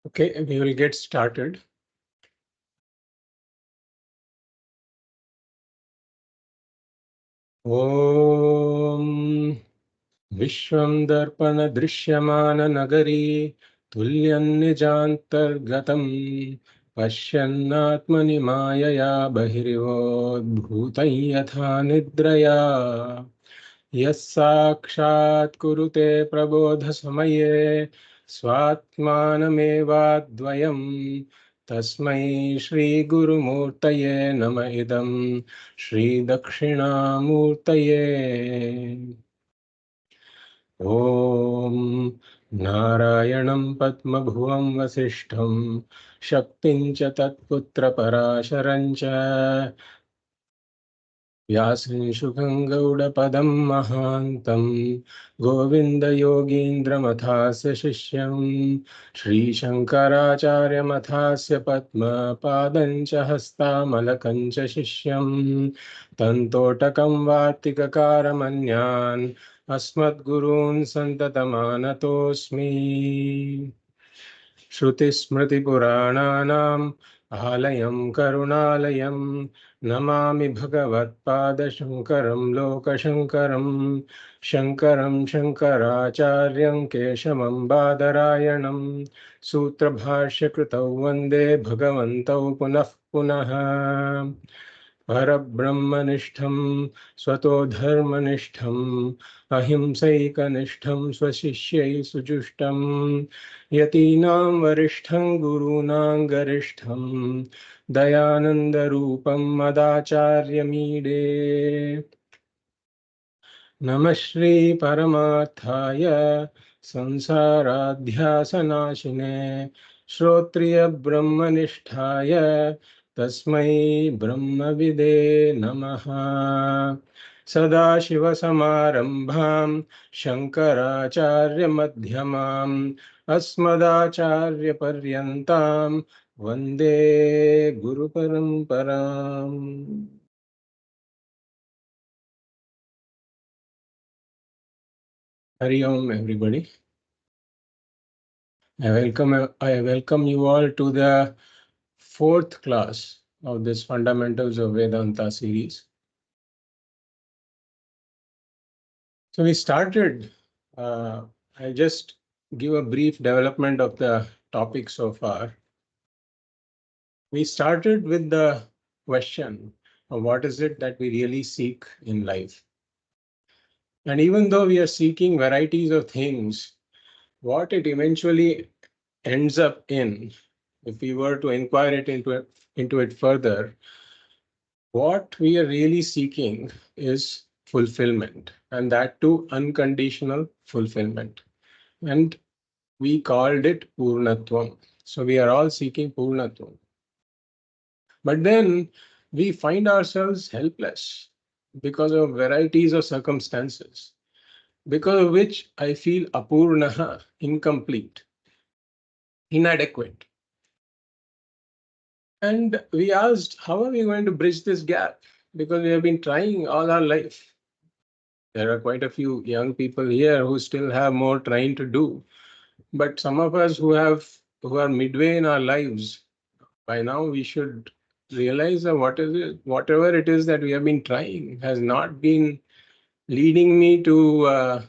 Okay, we will get started. Om Vishwam Darpana Drishyamana Nagari Tulyan Nijantargatam Pashyannatmani Mayaya Bahirivod Bhutai Yatha Nidraya Yasakshat Kurute Prabodha Samaye Swatmanamevadvayam Tasmai Shri Guru Murtaye Nama Idam Shri Dakshina Murtaye Om Narayanam Padmabhuvam Vasishtham Shaktin cha Tatputra Parasharancha Vyasrinshukham Gaudapadam Mahantam Govinda Yogindra Mathasya Shishyam Shri Shankaracharya Mathasya Padma Padancha Hasta Malakancha Shishyam Tantotakam Vartikakaramanyaan Asmat Gurun Santatamānatosmi Shrutismritipuranānaṁ Ālayam Karunalayam Namami Bhagavadpadashankaram Lokashankaram Shankaram Shankaracharyam Keshamam Badarayanam Sutrabhashya Kritau Vande Bhagavantau Punah Punah Parabrahmanishtham Swato Dharmanishtham Ahimsaikaniष्ठं स्वशिष्यै सुजुष्टं यतीनां वरिष्ठं गुरूणां गरिष्ठं दयानन्दरूपं मदाचार्यमीडे नमः श्री परमार्थाय संसाराध्यासनाशिने श्रोत्रियब्रह्मनिष्ठाय तस्मै ब्रह्मविदे नमः सदाशिवसमारम्भां शङ्कराचार्यमध्यमाम् अस्मदाचार्यपर्यन्तां वन्दे गुरुपरम्पराम् Hari Om, everybody. I welcome you all to the fourth class of this Fundamentals of Vedanta series. So we started, I'll just give a brief development of the topic so far. We started with the question of what is it that we really seek in life. And even though we are seeking varieties of things, what it eventually ends up in, if we were to inquire into it further, what we are really seeking is fulfillment, and that too unconditional fulfillment. And we called it Purnatvam. So we are all seeking Purnatvam. But then we find ourselves helpless because of varieties of circumstances, because of which I feel apurnaha, incomplete, inadequate. And we asked, how are we going to bridge this gap? Because we have been trying all our life. There are quite a few young people here who still have more trying to do. But some of us who are midway in our lives, by now we should realize that whatever it is that we have been trying has not been leading me to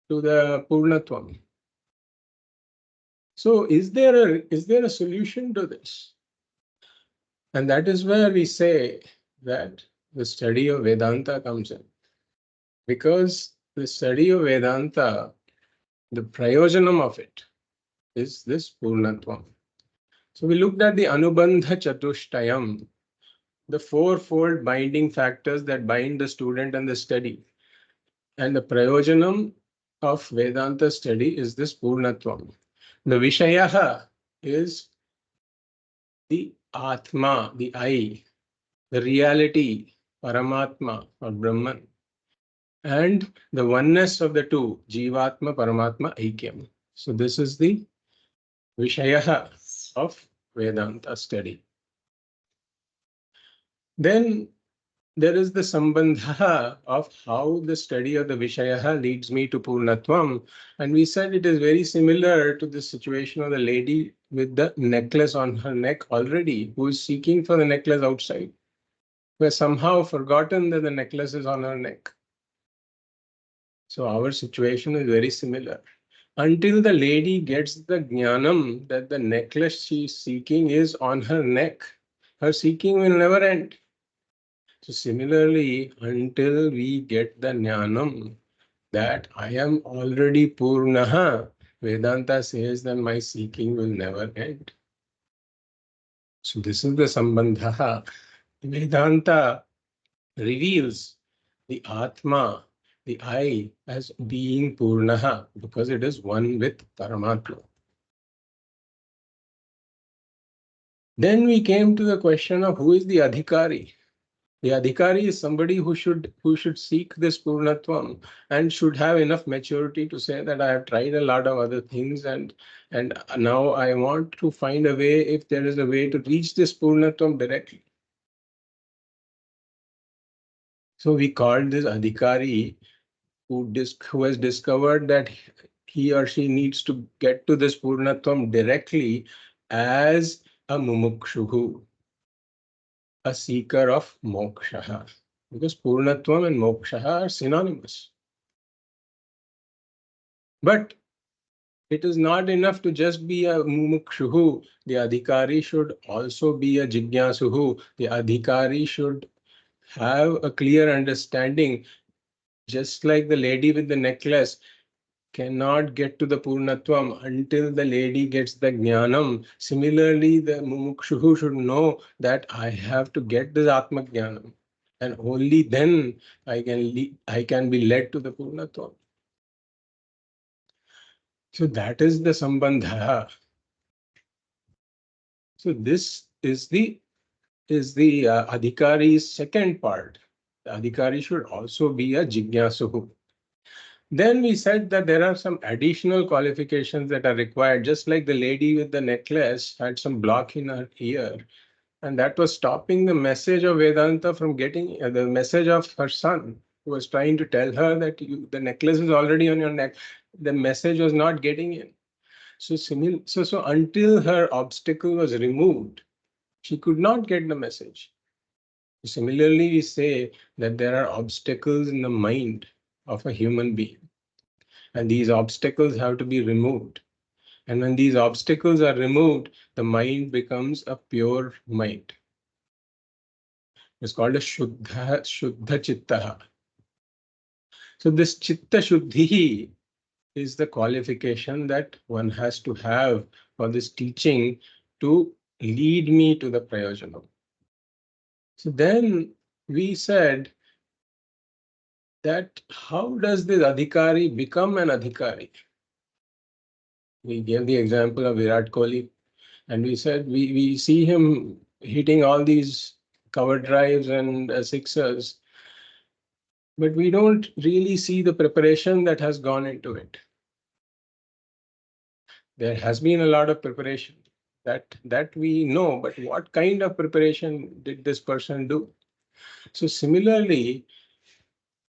the Purnatvam. So is there a solution to this? And that is where we say that the study of Vedanta comes in. Because the study of Vedanta, the prayojanam of it is this Purnatvam. So we looked at the Anubandha Chatushtayam, the fourfold binding factors that bind the student and the study. And the prayojanam of Vedanta study is this Purnatvam. The Vishayaha is the Atma, the I, the reality, Paramatma or Brahman, and the oneness of the two, Jivatma, Paramatma, Aikyam. So this is the Vishayaha of Vedanta study. Then there is the sambandha of how the study of the Vishaya leads me to Purnatvam. And we said it is very similar to the situation of the lady with the necklace on her neck already, who is seeking for the necklace outside, who has somehow forgotten that the necklace is on her neck. So our situation is very similar. Until the lady gets the jnanam that the necklace she is seeking is on her neck, her seeking will never end. So similarly, until we get the jnanam that I am already Purnaha, Vedanta says that my seeking will never end. So this is the sambandha. Vedanta reveals the Atma, the I, as being Purnaha, because it is one with Paramatma. Then we came to the question of who is the Adhikari. The Adhikari is somebody who should seek this Purnatvam and should have enough maturity to say that I have tried a lot of other things and now I want to find a way, if there is a way to reach this Purnatvam directly. So we called this Adhikari who has discovered that he or she needs to get to this Purnatvam directly as a mumukshuhu, a seeker of moksha, because Purnatvam and moksha are synonymous. But it is not enough to just be a mumukshuhu. The adhikari should also be a jigyasuhu. The adhikari should have a clear understanding, just like the lady with the necklace cannot get to the Purnatvam until the lady gets the Jnanam. Similarly, the Mumukshuhu should know that I have to get this Atma Jnanam, and only then I can be led to the Purnatvam. So that is the Sambandha. So this is the Adhikari's second part. The Adhikari should also be a Jigyasuhu. Then we said that there are some additional qualifications that are required, just like the lady with the necklace had some block in her ear, and that was stopping the message of Vedanta from getting the message of her son, who was trying to tell her that the necklace is already on your neck. The message was not getting in. So until her obstacle was removed, she could not get the message. Similarly, we say that there are obstacles in the mind of a human being, and these obstacles have to be removed. And when these obstacles are removed, the mind becomes a pure mind. It's called a Shuddha Chitta. So this Chitta Shuddhi is the qualification that one has to have for this teaching to lead me to the Prayojana. So then we said that how does this Adhikari become an Adhikari? We gave the example of Virat Kohli, and we said we see him hitting all these cover drives and sixers, but we don't really see the preparation that has gone into it. There has been a lot of preparation that we know, but what kind of preparation did this person do? So similarly,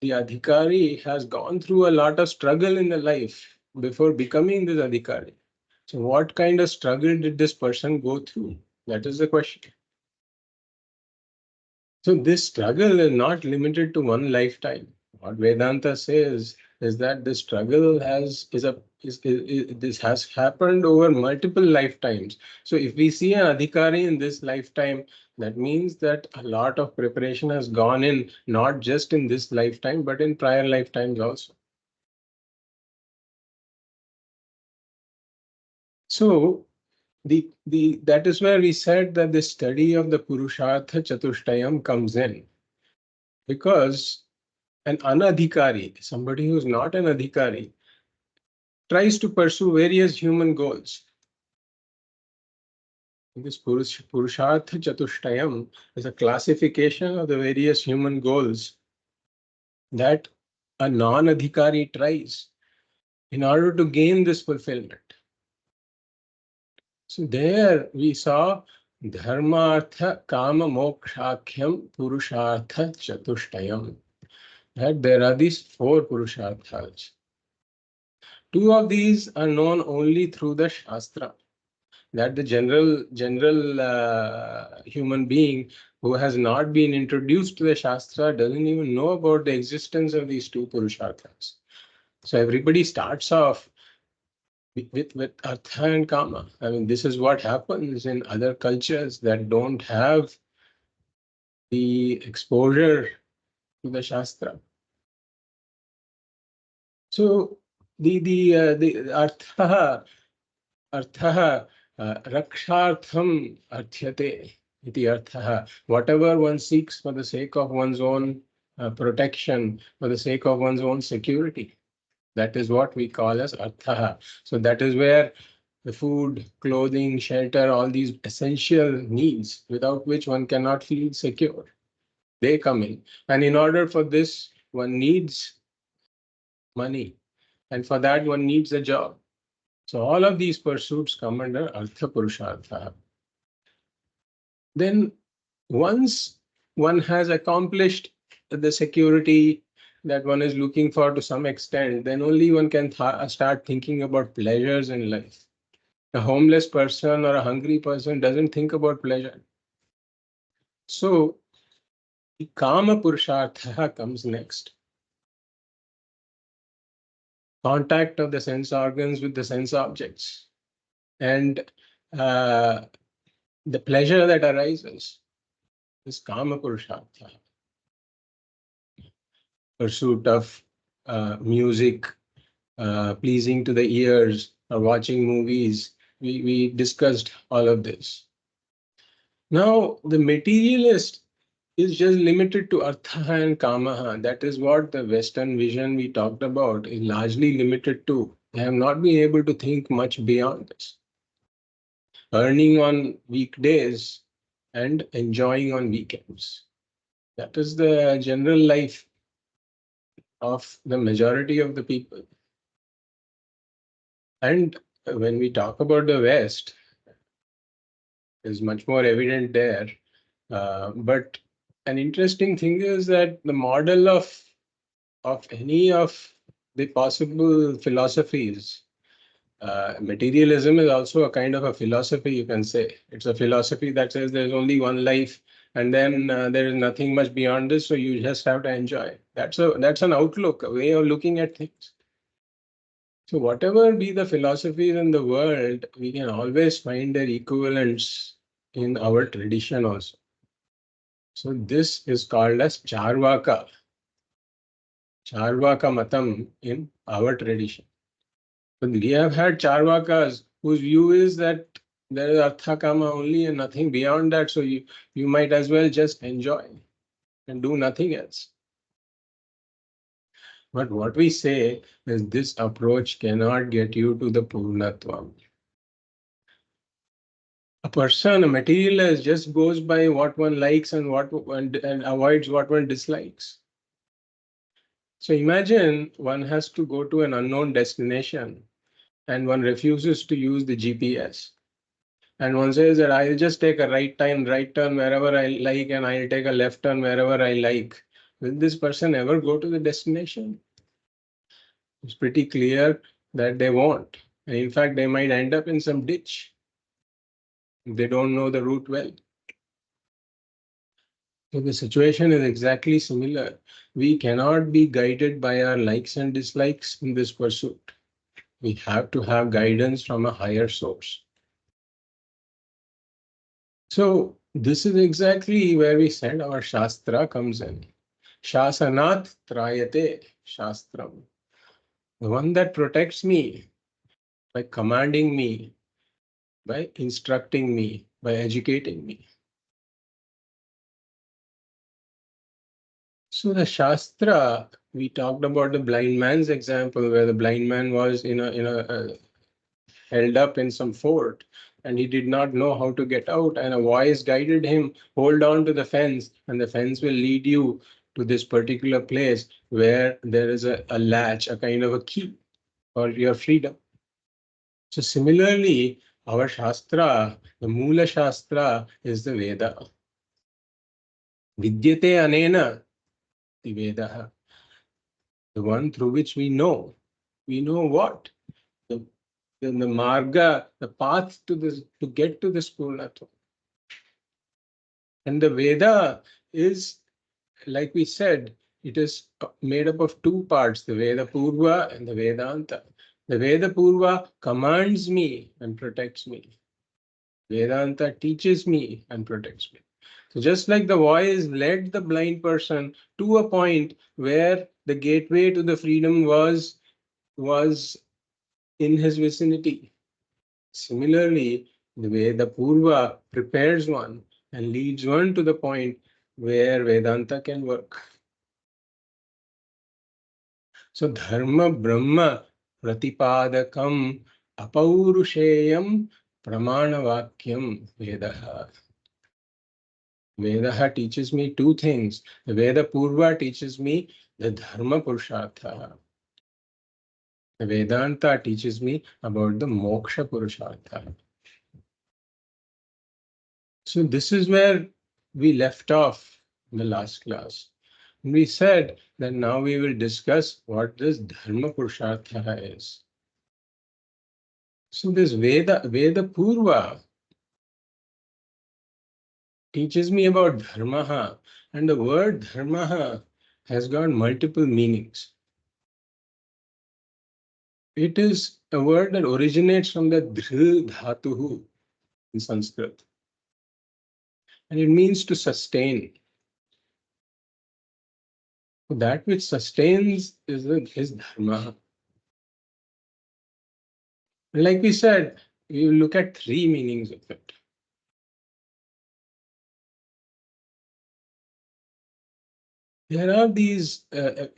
the Adhikari has gone through a lot of struggle in the life before becoming this Adhikari. So what kind of struggle did this person go through? That is the question. So this struggle is not limited to one lifetime. What Vedanta says is that the struggle this has happened over multiple lifetimes. So if we see an adhikari in this lifetime, that means that a lot of preparation has gone in, not just in this lifetime, but in prior lifetimes also. So that is where we said that the study of the Purushartha Chatushtayam comes in, because an anadhikari, somebody who is not an adhikari, tries to pursue various human goals. This Purushartha Chatushtayam is a classification of the various human goals that a non-adhikari tries in order to gain this fulfillment. So there we saw Dharma artha kama mokshakhyam purushartha chatushtayam. That there are these four purusharthas. Two of these are known only through the Shastra. That the general human being who has not been introduced to the Shastra doesn't even know about the existence of these two Purusharthas. So everybody starts off with Artha and Kama. I mean, this is what happens in other cultures that don't have the exposure to the Shastra. So the Artha rakshartham arthyate iti artha. Whatever one seeks for the sake of one's own protection, for the sake of one's own security, that is what we call as artha. So that is where the food, clothing, shelter, all these essential needs without which one cannot feel secure, they come in. And in order for this, one needs money. And for that, one needs a job. So all of these pursuits come under Artha Purushartha. Then once one has accomplished the security that one is looking for to some extent, then only one can start thinking about pleasures in life. A homeless person or a hungry person doesn't think about pleasure. So Kama Purushartha comes next. Contact of the sense organs with the sense objects. And the pleasure that arises is Kama Purushartha. Pursuit of music, pleasing to the ears, or watching movies. We discussed all of this. Now, the materialist is just limited to Artha and Kamaha. That is what the Western vision we talked about is largely limited to. They have not been able to think much beyond this. Earning on weekdays and enjoying on weekends. That is the general life of the majority of the people. And when we talk about the West, is much more evident there. But an interesting thing is that the model of any of the possible philosophies, materialism is also a kind of a philosophy, you can say. It's a philosophy that says there's only one life, and then there is nothing much beyond this, so you just have to enjoy. That's an outlook, a way of looking at things. So whatever be the philosophies in the world, we can always find their equivalents in our tradition also. So this is called as Charvaka Matam in our tradition. But we have had Charvakas whose view is that there is Artha Kama only and nothing beyond that. So you might as well just enjoy and do nothing else. But what we say is this approach cannot get you to the Purnatvam. A person, a materialist, just goes by what one likes and and avoids what one dislikes. So imagine one has to go to an unknown destination and one refuses to use the GPS. And one says that I'll just take a right turn wherever I like, and I'll take a left turn wherever I like. Will this person ever go to the destination? It's pretty clear that they won't. And in fact, they might end up in some ditch if they don't know the route well. So the situation is exactly similar. We cannot be guided by our likes and dislikes in this pursuit. We have to have guidance from a higher source. So this is exactly where we said our Shastra comes in. Shasanat trayate Shastram. The one that protects me by commanding me, by instructing me, by educating me. So the Shastra, we talked about the blind man's example where the blind man was held up in some fort and he did not know how to get out, and a voice guided him, hold on to the fence and the fence will lead you to this particular place where there is a latch, a kind of a key for your freedom. So similarly, Our Shastra, the Mula Shastra is the Veda. Vidyate anena, the Veda. The one through which we know. We know what? The marga, the path to this, to get to this Purnatva. And the Veda is, like we said, it is made up of two parts, the Veda Purva and the Vedanta. The Veda Purva commands me and protects me. Vedanta teaches me and protects me. So just like the voice led the blind person to a point where the gateway to the freedom was in his vicinity. Similarly, the Veda Purva prepares one and leads one to the point where Vedanta can work. So Dharma Brahma Pratipadakam Apaurusheyam Pramanavakyam Vedaha. Vedaha teaches me two things. The Veda Purva teaches me the Dharma Purushartha. The Vedanta teaches me about the Moksha Purushartha. So this is where we left off in the last class. We said that now we will discuss what this Dharma Purushartha is. So this Veda Purva teaches me about Dharma, and the word Dharma has got multiple meanings. It is a word that originates from the Dhr Dhatuhu in Sanskrit. And it means to sustain. That which sustains is Dharma. Like we said, we will look at three meanings of it. There are these,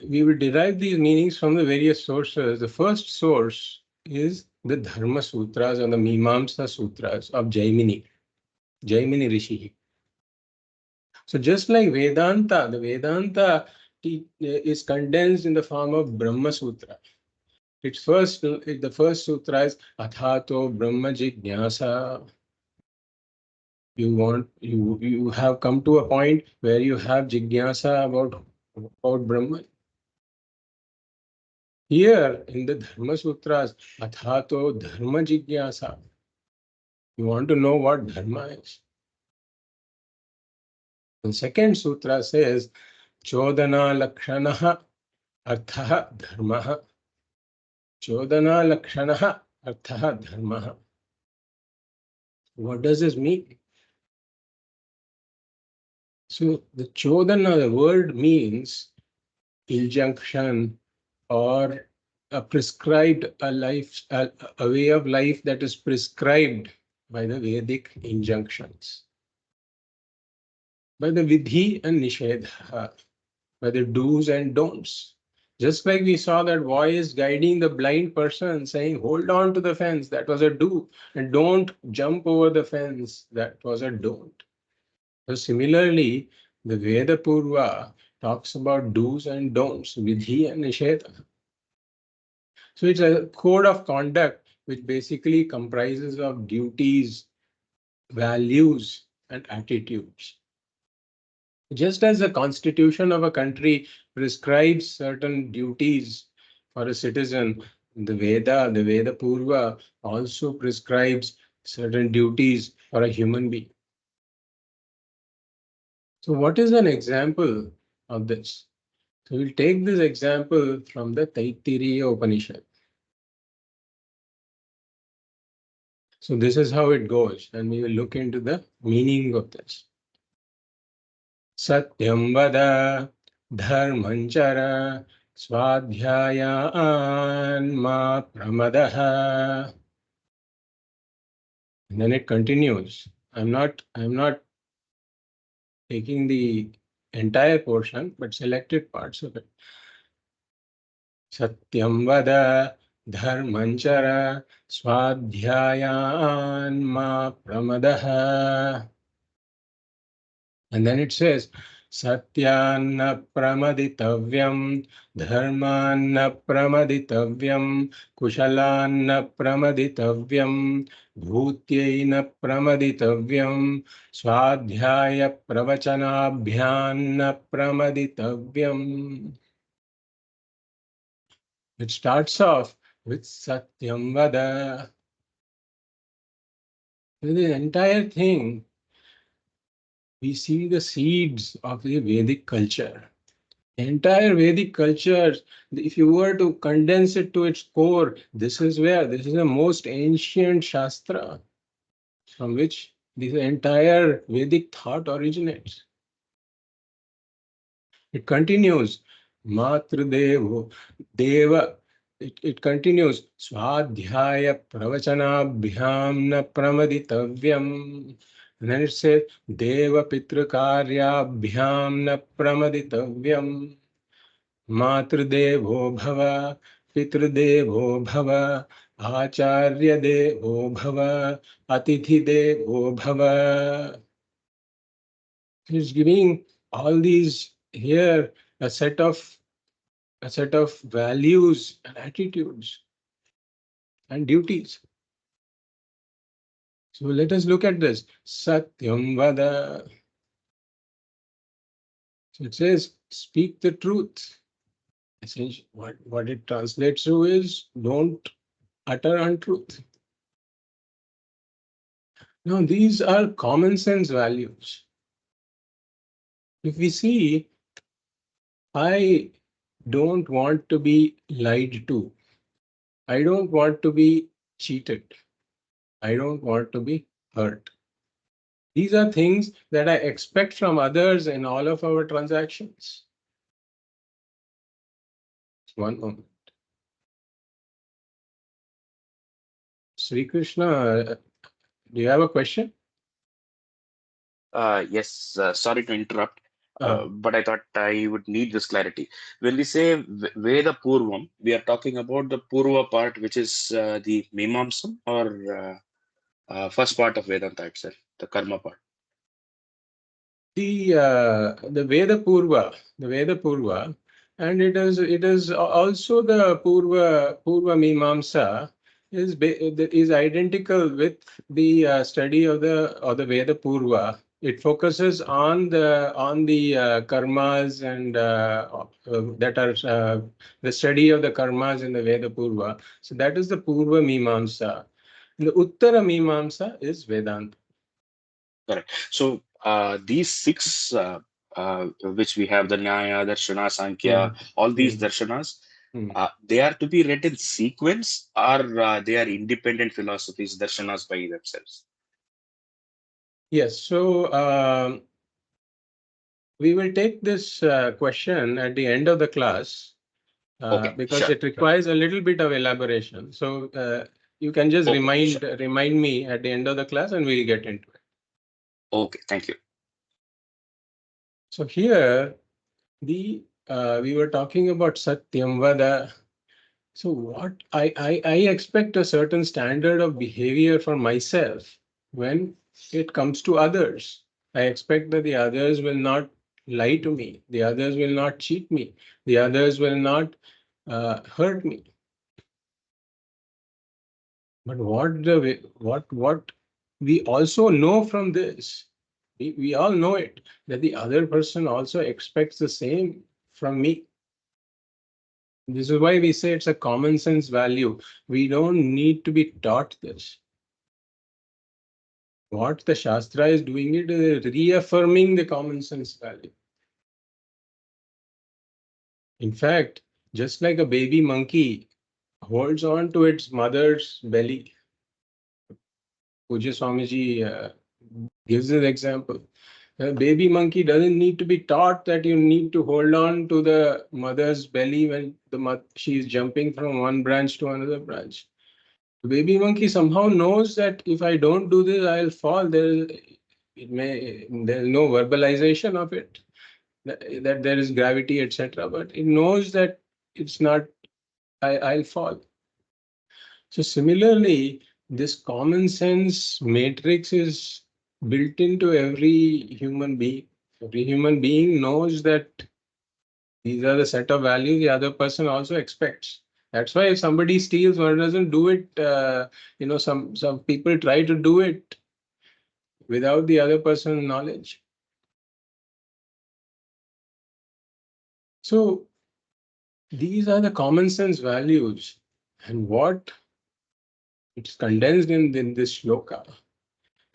we will derive these meanings from the various sources. The first source is the Dharma Sutras or the Mimamsa Sutras of Jaimini Rishi. So just like Vedanta, the Vedanta is condensed in the form of Brahma Sutra. The first sutra is Athato Brahma Jignasa. You have come to a point where you have jignasa about Brahman. Here in the Dharma Sutras, Athato Dharma Jignasa. You want to know what Dharma is. The second sutra says, Chodana Lakshanaha Arthaha Dharmaha. Chodana Lakshanaha Arthaha Dharmaha. What does this mean? So the Chodana, the word means injunction or a prescribed a way of life that is prescribed by the Vedic injunctions, by the vidhi and nishedha, by the do's and don'ts. Just like we saw that voice guiding the blind person saying, hold on to the fence, that was a do, and don't jump over the fence, that was a don't. So similarly, the Veda Purva talks about do's and don'ts, vidhi and nishedha. So it's a code of conduct which basically comprises of duties, values, and attitudes. Just as the constitution of a country prescribes certain duties for a citizen, the Veda Purva also prescribes certain duties for a human being. So what is an example of this? So we'll take this example from the Taittiriya Upanishad. So this is how it goes, and we will look into the meaning of this. Satyam vada dharmanchara swadhyayaan ma pramadaha. And then it continues. I'm not taking the entire portion, but selected parts of it. Satyam vada dharmanchara swadhyayaan ma pramadaha. And then it says, Satyanna pramaditavyam, dharmanna pramaditavyam, kushalanna pramaditavyam, bhutyaina pramaditavyam, swadhyaya pravachanabhyanna pramaditavyam. It starts off with Satyam Vada. The entire thing, we see the seeds of the Vedic culture. The entire Vedic culture, if you were to condense it to its core, this is the most ancient Shastra from which the entire Vedic thought originates. It continues, Matrudevo, Deva. It continues, Swadhyaya Pravachanabhyam na pramaditavyam. And then it says, Deva Pitrakaryabhyam na pramaditavyam. Matrudevo Bhava, Pitrudevo Bhava, Acharya Devo Bhava, Atithi Devo Bhava. He's giving all these here a set of values and attitudes and duties. So let us look at this. Satyam Vada. So it says, speak the truth. Essentially, what it translates to is, don't utter untruth. Now, these are common sense values. If we see, I don't want to be lied to. I don't want to be cheated. I don't want to be hurt. These are things that I expect from others in all of our transactions. One moment. Sri Krishna, do you have a question? Yes, sorry to interrupt, but I thought I would need this clarity. When we say Veda Purvam, we are talking about the Purva part, which is the Mimamsam, or first part of Vedanta itself, the Karma part. The Veda Purva, and it is also the Purva Mimamsa is identical with the study of the Veda Purva. It focuses on the karmas and that are the study of the karmas in the Veda Purva. So that is the Purva Mimamsa. The Uttara Mimamsa is Vedanta. Correct. So these six, which we have, the Nyaya, Darshana, Sankhya, Mm, all these mm, darshanas, mm. they are to be read in sequence, or they are independent philosophies, darshanas by themselves. Yes, so we will take this question at the end of the class Okay, because sure. it requires a little bit of elaboration. So you can just Okay, sure. remind me at the end of the class and we'll get into it. Okay, thank you. So here we were talking about Satyam Vada. So what I expect a certain standard of behavior for myself when it comes to others. I expect that the others will not lie to me. The others will not cheat me. The others will not hurt me. But what we also know from this, we all know it, that the other person also expects the same from me. This is why we say it's a common sense value. We don't need to be taught this. What the Shastra is doing it is reaffirming the common sense value. In fact, just like a baby monkey holds on to its mother's belly, Pujya Swamiji gives this example. A baby monkey doesn't need to be taught that you need to hold on to the mother's belly when she is jumping from one branch to another branch. The baby monkey somehow knows that if I don't do this, I'll fall. There's no verbalization of it, that there is gravity, etc. But it knows that it's not, I'll fall. So similarly, this common sense matrix is built into every human being. Every human being knows that these are the set of values the other person also expects. That's why if somebody steals, one doesn't do it. Some people try to do it without the other person's knowledge. So these are the common sense values, and what it's condensed in this shloka.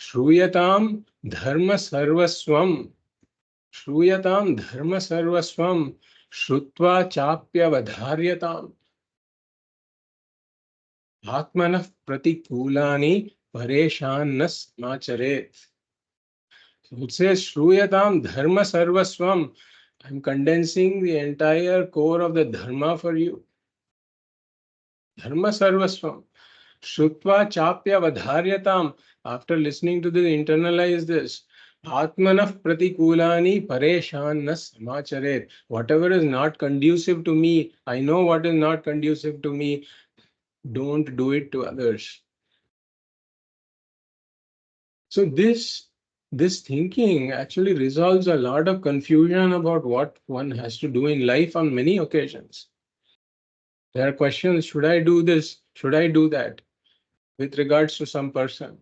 Shruyatam dharma sarvaswam. Shruyatam dharma sarvaswam. Shrutva chapya vadharyatam. Atmanah pratikulani pareshanas macharet. So it says Shruyatam dharma sarvaswam. I'm condensing the entire core of the dharma for you. Dharma sarvaswam. Shrutva chapya vadharyatam. After listening to this, internalize this. Atmanah pratikulani pareshanas samacharet. Whatever is not conducive to me, I know what is not conducive to me. Don't do it to others. So this thinking actually resolves a lot of confusion about what one has to do in life on many occasions. There are questions, should I do this? Should I do that? With regards to some person.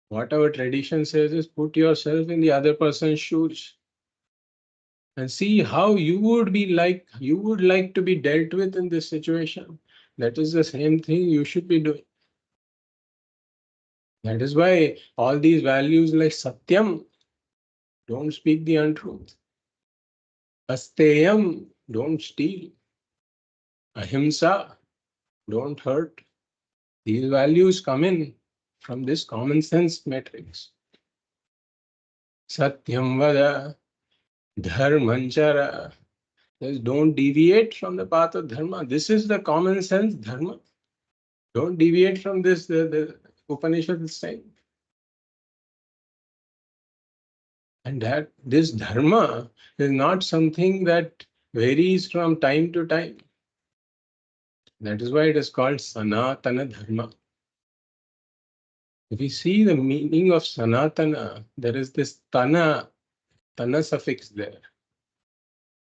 What our tradition says is put yourself in the other person's shoes and see how you would like to be dealt with in this situation. That is the same thing you should be doing. That is why all these values like Satyam, don't speak the untruth. Asteyam, don't steal. Ahimsa, don't hurt. These values come in from this common sense matrix. Satyam vada, dharmanchara. Don't deviate from the path of dharma. This is the common sense dharma. Don't deviate from this, the Upanishad is saying. And that this dharma is not something that varies from time to time. That is why it is called Sanatana Dharma. If we see the meaning of Sanatana, there is this Tana suffix there.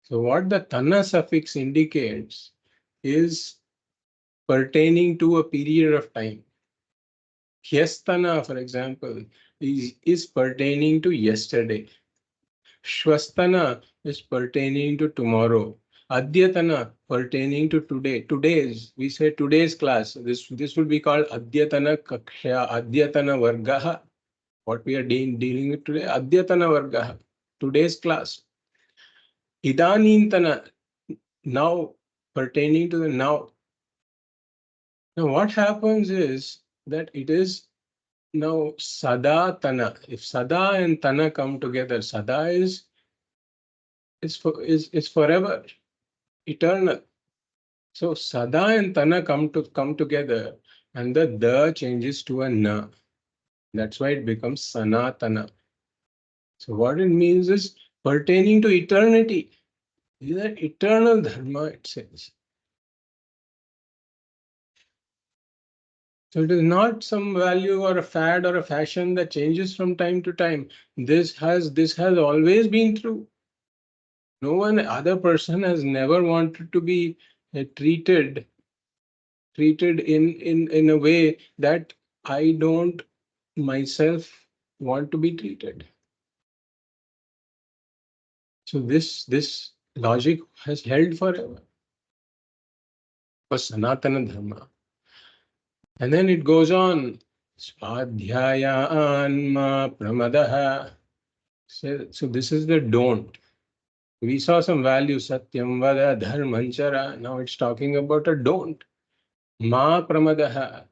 So what the Tana suffix indicates is pertaining to a period of time. Hyastana, for example, is pertaining to yesterday. Shvastana is pertaining to tomorrow. Adyatana pertaining to today. Today's, we say today's class. This will be called Adyatana Kaksha, Adyatana Vargaha. What we are dealing with today, Adyatana Vargaha, today's class. Idanintana, now, pertaining to the now. Now what happens is that it is now Sada Tana. If Sada and Tana come together, Sada is forever, eternal. So Sada and Tana come together, and the changes to a Na. That's why it becomes Sanatana. So what it means is pertaining to eternity. These are eternal dharma, it says. So it is not some value or a fad or a fashion that changes from time to time. This has always been true. No one other person has never wanted to be treated in a way that I don't myself want to be treated. So this logic has held forever for Sanatana Dharma. And then it goes on. Swadhyaya anma pramadaha. So this is the don't. We saw some value, Satyam vada dharmanchara. Now it's talking about a don't. Ma pramadaha.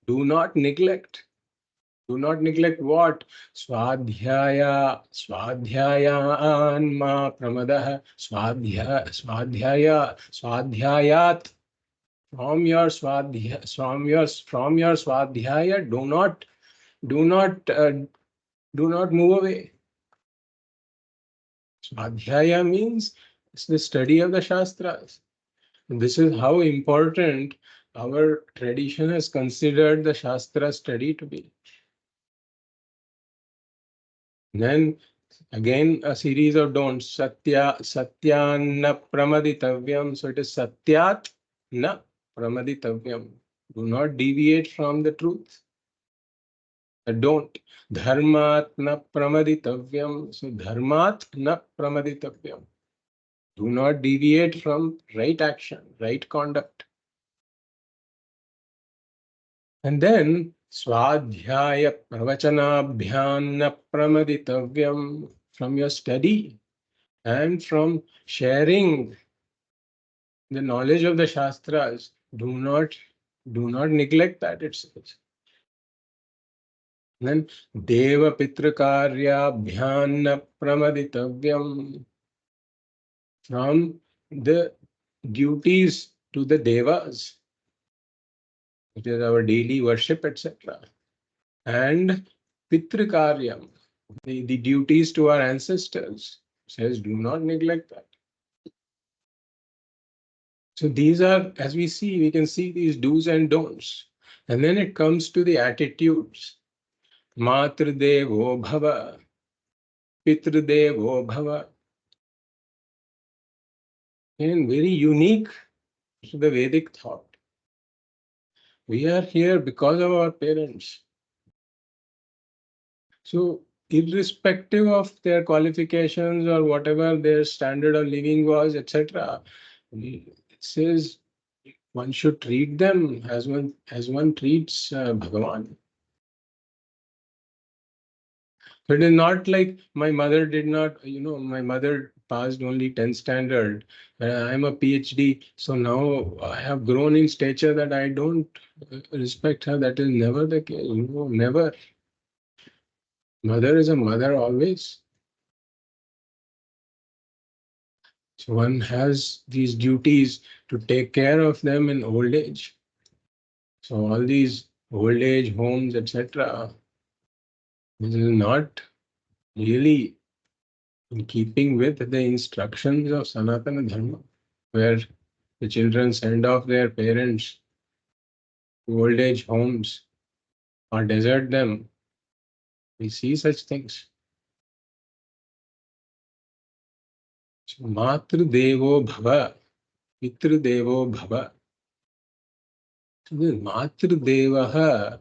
Do not neglect. Do not neglect what? Swadhyaya anma pramadaha. Swadhyayat. From your swadhyaya, do not move away. Swadhyaya means it's the study of the Shastras. And this is how important our tradition has considered the Shastra study to be. Then Again, a series of don'ts. Satyanna pramaditavyam. So it is satyat na pramaditavyam. Do not deviate from the truth. Don't. Dharmat na pramaditavyam. So dharmat na pramaditavyam. Do not deviate from right action, right conduct. And then swadhyaya pravachanabhyan pramaditavyam. From your study and from sharing the knowledge of the Shastras, do not neglect that, it says. Then Deva Pitrakarya Bhyan Pramaditavyam. From the duties to the Devas, it is our daily worship, etc. And Pitrakaryam, the duties to our ancestors, says do not neglect that. So these are, as we can see these do's and don'ts. And then it comes to the attitudes. Matradevo bhava, Pitradevo bhava. And very unique to the Vedic thought. We are here because of our parents. So irrespective of their qualifications or whatever their standard of living was, etc., it says one should treat them as one treats Bhagavan. So it is not like my mother did not, my mother passed only 10th standard. I'm a PhD, so now I have grown in stature that I don't respect her. That is never the case. Never. Mother is a mother always. So one has these duties to take care of them in old age. So all these old age homes, etc., this is not really in keeping with the instructions of Sanatana Dharma, where the children send off their parents to old age homes or desert them. We see such things. So, Matru Devo Bhava, Pitru Devo Bhava. So this Matru Devaha,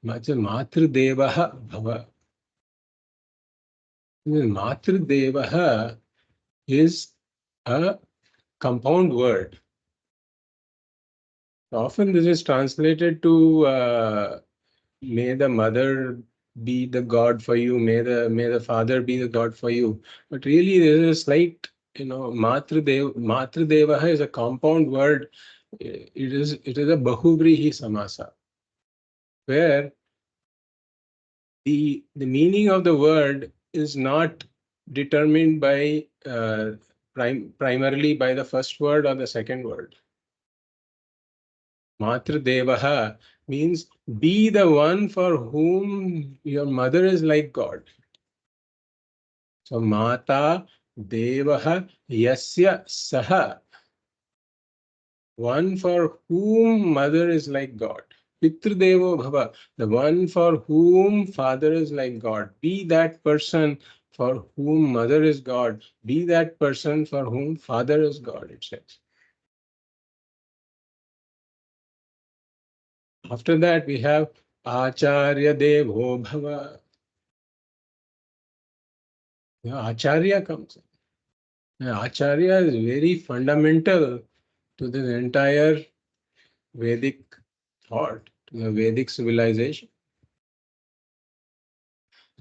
Matru Devaha Bhava. This Matru Devaha is a compound word. Often this is translated to may the mother be the god for you, may the father be the god for you. But really there is a slight, Matradevaha is a compound word. It is a Bahuvrihi Samasa, where the meaning of the word is not determined by primarily by the first word or the second word. Matradevaha means be the one for whom your mother is like God. So Mata Devaha Yasya Saha, one for whom mother is like God. Pitrudevo Bhava, the one for whom father is like God. Be that person for whom mother is God. Be that person for whom father is God, it says. After that, we have Acharya Devo Bhava. Acharya comes in. Acharya is very fundamental to the entire Vedic thought, to the Vedic civilization.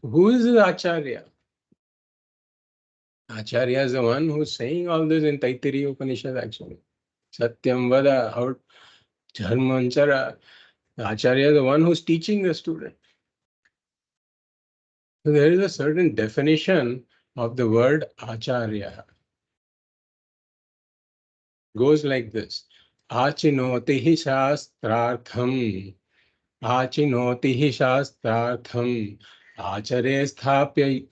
Who is this Acharya? Acharya is the one who is saying all this in Taittiriya Upanishad actually. Satyam Vada, out Dharmanchara. Acharya is the one who is teaching the student. So there is a certain definition of the word Acharya. Goes like this. Achinotihi shastrartham. Achinotihi shastrartham. Achare sthapya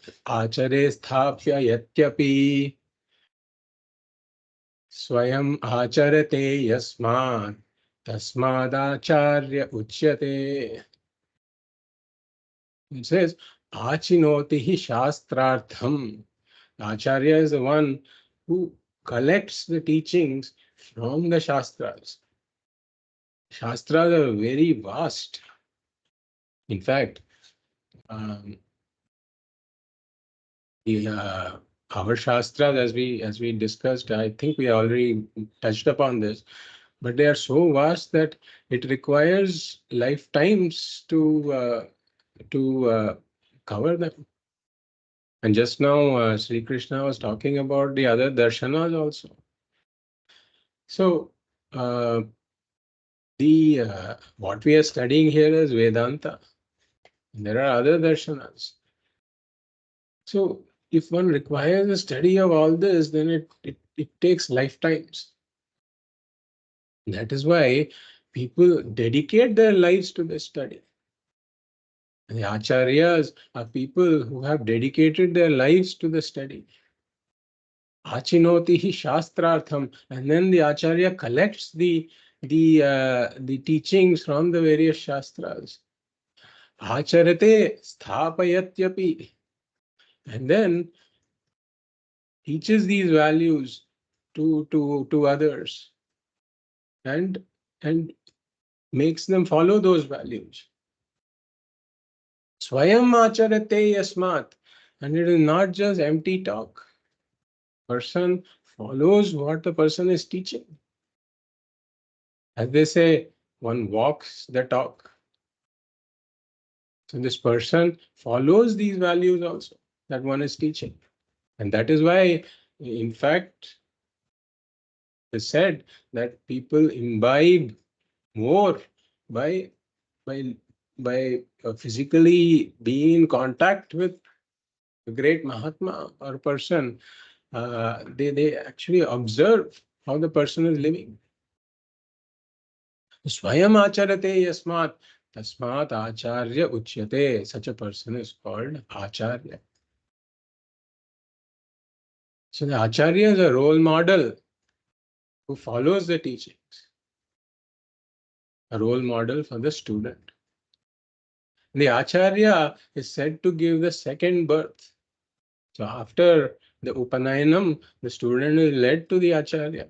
yatyapi. Swayam acharate yasmat. Tasmadacharya uchyate. It says, Achinotihi shastrartham. Acharya is the one who collects the teachings from the Shastras. Shastras are very vast. In fact, um, our Shastras, as we discussed, I think we already touched upon this, but they are so vast that it requires lifetimes to cover them. And just now, Sri Krishna was talking about the other darshanas also. So, what we are studying here is Vedanta. There are other darshanas. So, if one requires a study of all this, then it takes lifetimes. That is why people dedicate their lives to the study. And the acharyas are people who have dedicated their lives to the study. Achinotihi shastrartham, and then the acharya collects the teachings from the various shastras. Acharate sthapayatyapi, and then teaches these values to others, and makes them follow those values. Swayam acharate yasmat, and it is not just empty talk. Person follows what the person is teaching. As they say, one walks the talk. So this person follows these values also that one is teaching. And that is why, in fact, it's said that people imbibe more by by physically being in contact with a great Mahatma or person. They actually observe how the person is living. Swayam acharate yasmat tasmat acharya uchyate. Such a person is called acharya. So the acharya is a role model who follows the teachings, a role model for the student. The acharya is said to give the second birth. So after the Upanayinam, the student is led to the acharya.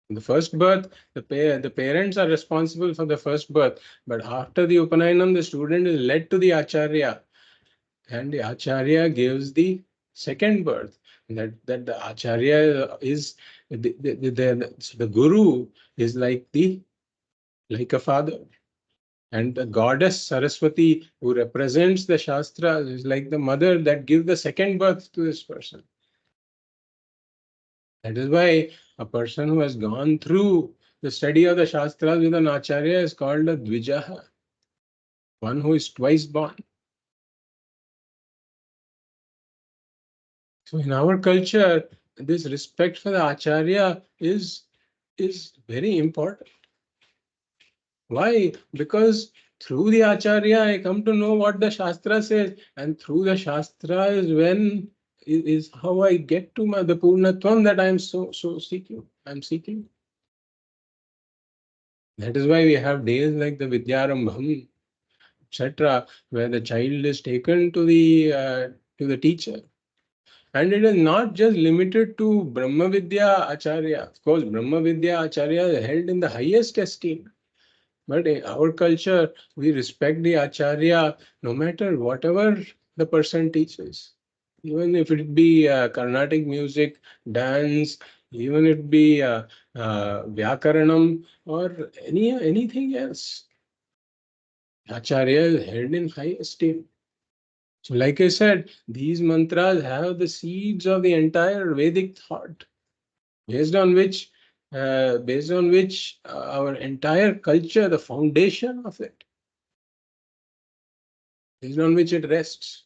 In the first birth, the parents are responsible for the first birth, but after the Upanayinam, the student is led to the acharya, and the acharya gives the second birth. That the acharya is the guru is like a father. And the goddess Saraswati, who represents the Shastras, is like the mother that gives the second birth to this person. That is why a person who has gone through the study of the Shastras with an Acharya is called a Dvijaha, one who is twice born. So in our culture, this respect for the Acharya is very important. Why? Because through the Acharya, I come to know what the Shastra says, and through the Shastra is how I get to the Purnatvam that I am so seeking. I'm seeking. That is why we have days like the Vidyarambham, etc., where the child is taken to the teacher. And it is not just limited to Brahma Vidya Acharya. Of course, Brahma Vidya Acharya is held in the highest esteem. But in our culture, we respect the Acharya no matter whatever the person teaches. Even if it be Carnatic music, dance, even if it be Vyakaranam or anything else. Acharya is held in high esteem. So like I said, these mantras have the seeds of the entire Vedic thought, based on which our entire culture, the foundation of it, based on which it rests.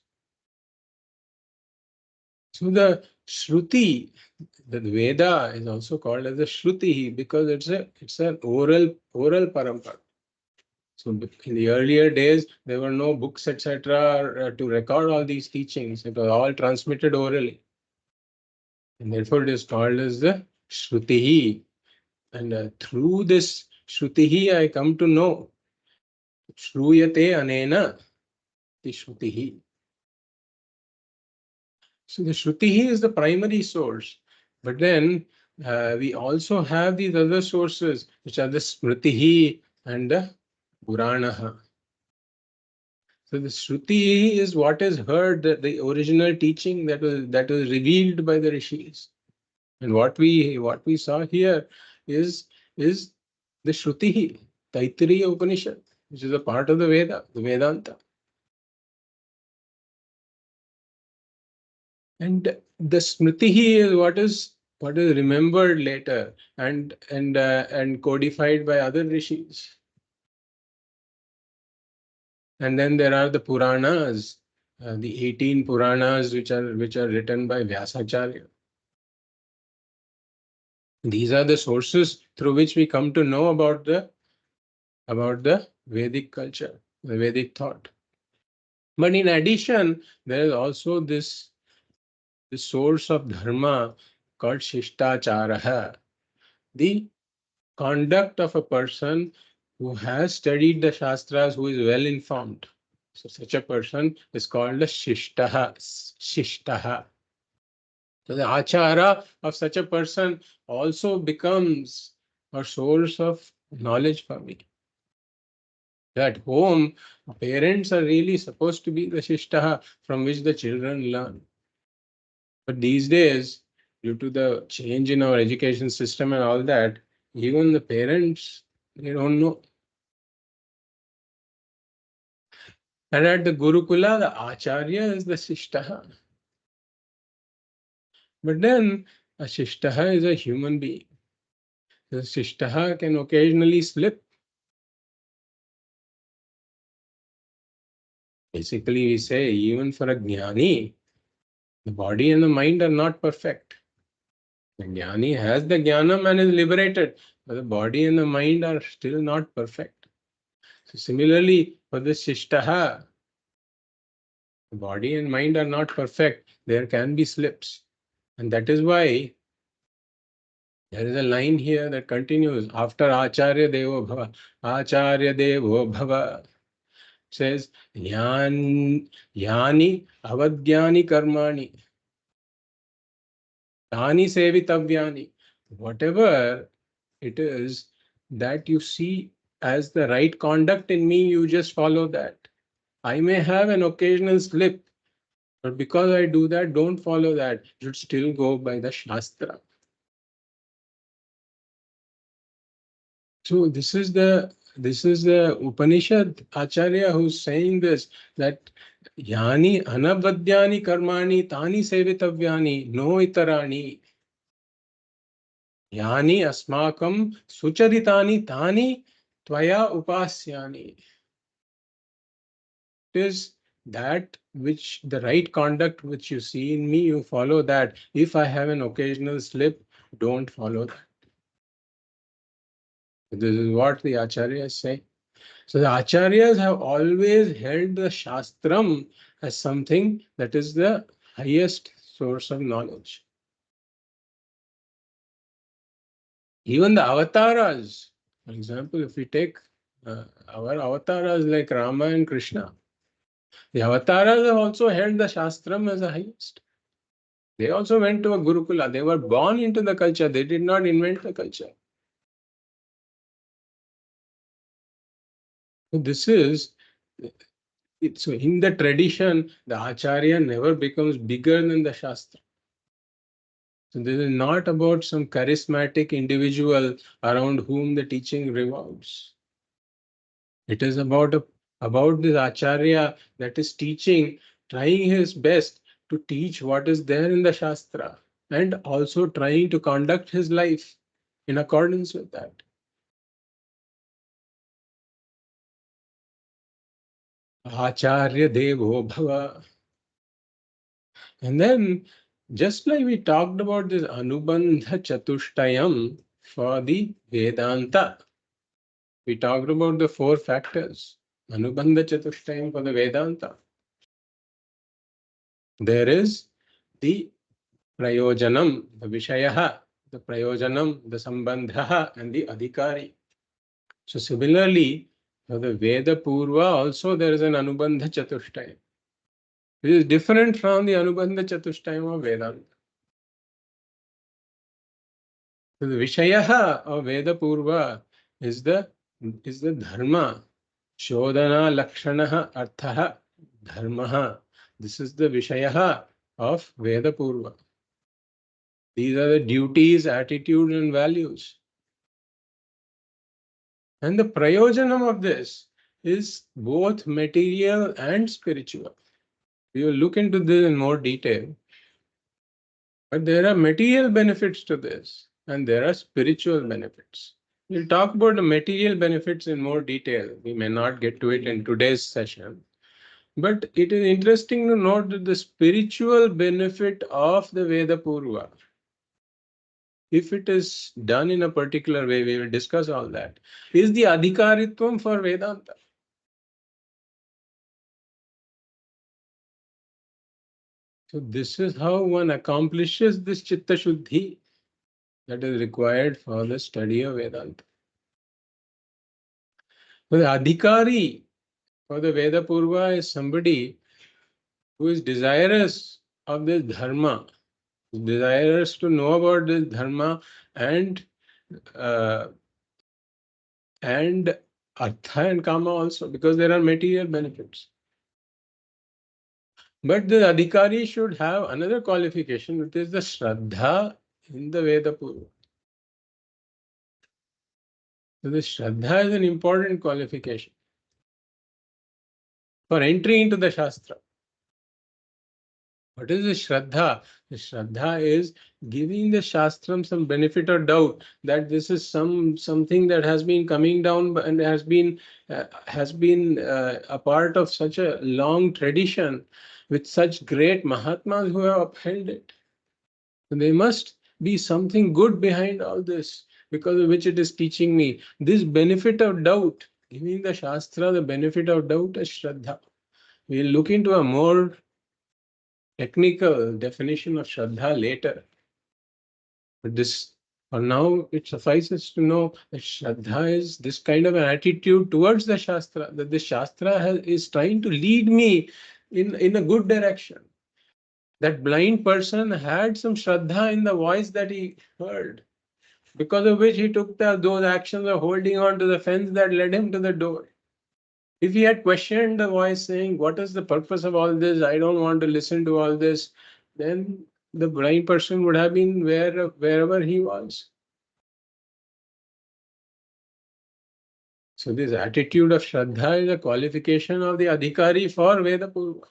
So the Shruti, the Veda is also called as a Shruti because it's an oral parampara. So in the earlier days, there were no books, etc., to record all these teachings. It was all transmitted orally. And therefore, it is called as the Shruti. And through this Shruti, I come to know Shruyate Anena, the Shruti. So the Shruti is the primary source. But then we also have these other sources, which are the Smritihi and the Puranaha. So the Shruti is what is heard, the original teaching that was revealed by the rishis. And what we saw here is the Shruti, Taittiriya Upanishad, which is a part of the Veda, the Vedanta. And the Smriti is what is remembered later and codified by other rishis. And then there are the Puranas, the 18 Puranas which are written by Vyasacharya. These are the sources through which we come to know about the Vedic culture, the Vedic thought. But in addition, there is also this source of dharma called Shishtacharaha, the conduct of a person who has studied the Shastras, who is well informed. So such a person is called a Shishtaha. Shishtaha. So the achara of such a person also becomes a source of knowledge for me. At home, parents are really supposed to be the Shishtaha from which the children learn. But these days, due to the change in our education system and all that, even the parents, they don't know. And at the Gurukula, the Acharya is the Shishtaha. But then a Shishtaha is a human being. The Shishtaha can occasionally slip. Basically, we say even for a Jnani, the body and the mind are not perfect. The Jnani has the Jnanam and is liberated, but the body and the mind are still not perfect. So similarly, for the Shishtaha, the body and mind are not perfect. There can be slips. And that is why there is a line here that continues after Acharya Devo Bhava. Acharya Devo Bhava says, Yani avadhyani karmani, tani sevitavyani. Whatever it is that you see as the right conduct in me, you just follow that. I may have an occasional slip, but because I do that, don't follow that. You should still go by the Shastra. So this is the Upanishad Acharya who's saying this, that Yani anabhadyani karmani tani sevitavyani no itarani. Yani asmakam sucharitani tani tvaya upasyani. It is that which the right conduct which you see in me, you follow that. If I have an occasional slip, don't follow that. This is what the Acharyas say. So the Acharyas have always held the Shastram as something that is the highest source of knowledge. Even the avatars, for example, if we take our avatars like Rama and Krishna, the avatars have also held the Shastram as the highest. They also went to a Gurukula. They were born into the culture. They did not invent the culture. So this is so in the tradition, the Acharya never becomes bigger than the Shastra. So this is not about some charismatic individual around whom the teaching revolves. It is about this Acharya that is teaching, trying his best to teach what is there in the Shastra and also trying to conduct his life in accordance with that. Acharya Devo Bhava. And then, just like we talked about this Anubandha Chatushtayam for the Vedanta, we talked about the four factors. Anubandha Chatushtayam for the Vedanta. There is the Prayojanam, the Vishayaha, the Prayojanam, the Sambandhaha, and the Adhikari. So similarly, for the Veda Purva also there is an Anubandha Chatushtayam. which is different from the Anubandha Chatuštayam of Vedanta. So the Vishaya of Veda Purva is the Dharma. Shodhana Lakshana Arthaha Dharmaha. This is the Vishaya of Veda Purva. These are the duties, attitudes, and values. And the prayojanam of this is both material and spiritual. We will look into this in more detail. But there are material benefits to this, and there are spiritual benefits. We'll talk about the material benefits in more detail. We may not get to it in today's session. But it is interesting to note that the spiritual benefit of the Veda Purva, if it is done in a particular way, we will discuss all that, is the adhikaritvam for Vedanta. So this is how one accomplishes this chitta shuddhi that is required for the study of Vedanta. So the adhikari for the Veda Purva is somebody who is desirous of this dharma, desirous to know about this dharma and artha and kama also, because there are material benefits. But the adhikari should have another qualification, which is the shraddha in the Veda Purva. So the shraddha is an important qualification for entry into the Shastra. What is the Shraddha? The Shraddha is giving the Shastram some benefit or doubt that this is something that has been coming down and has been a part of such a long tradition with such great Mahatmas who have upheld it. So there must be something good behind all this, because of which it is teaching me. This benefit of doubt, giving the Shastra the benefit of doubt is Shraddha. We'll look into a more technical definition of Shraddha later. But this, for now, it suffices to know that Shraddha is this kind of an attitude towards the Shastra, that the Shastra is trying to lead me in a good direction. That blind person had some Shraddha in the voice that he heard, because of which he took those actions of holding on to the fence that led him to the door. If he had questioned the voice saying, what is the purpose of all this? I don't want to listen to all this. Then the blind person would have been wherever he was. So this attitude of Shraddha is a qualification of the adhikari for Veda Purva.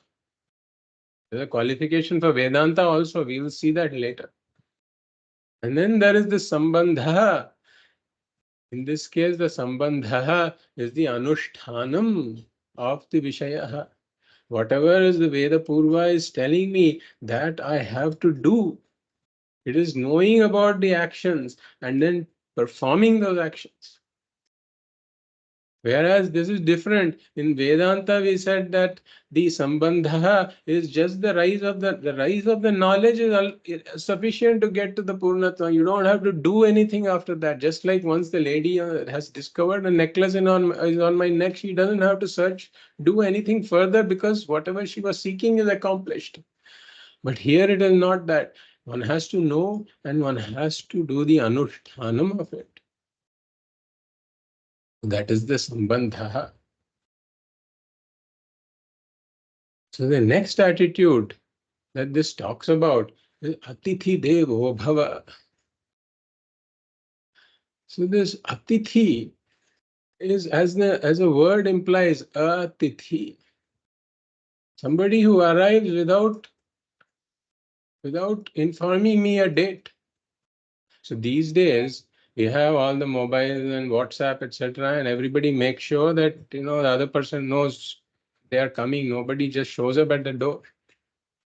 There's a qualification for Vedanta also. We will see that later. And then there is the Sambandha. In this case, the Sambandha is the Anushtanam of the Vishaya. Whatever is the Veda Purva is telling me that I have to do. It is knowing about the actions and then performing those actions. Whereas this is different. In Vedanta, we said that the Sambandha is just the rise of the knowledge is sufficient to get to the Purnatma. You don't have to do anything after that. Just like once the lady has discovered a necklace is on my neck, she doesn't have to do anything further, because whatever she was seeking is accomplished. But here it is not that. One has to know and one has to do the anushtanam of it. That is the sambandha. So the next attitude that this talks about is atithi devo bhava. So this atithi is, as a word implies, atithi. Somebody who arrives without informing me a date. So these days we have all the mobiles and WhatsApp, etc., and everybody makes sure that the other person knows they are coming. Nobody just shows up at the door.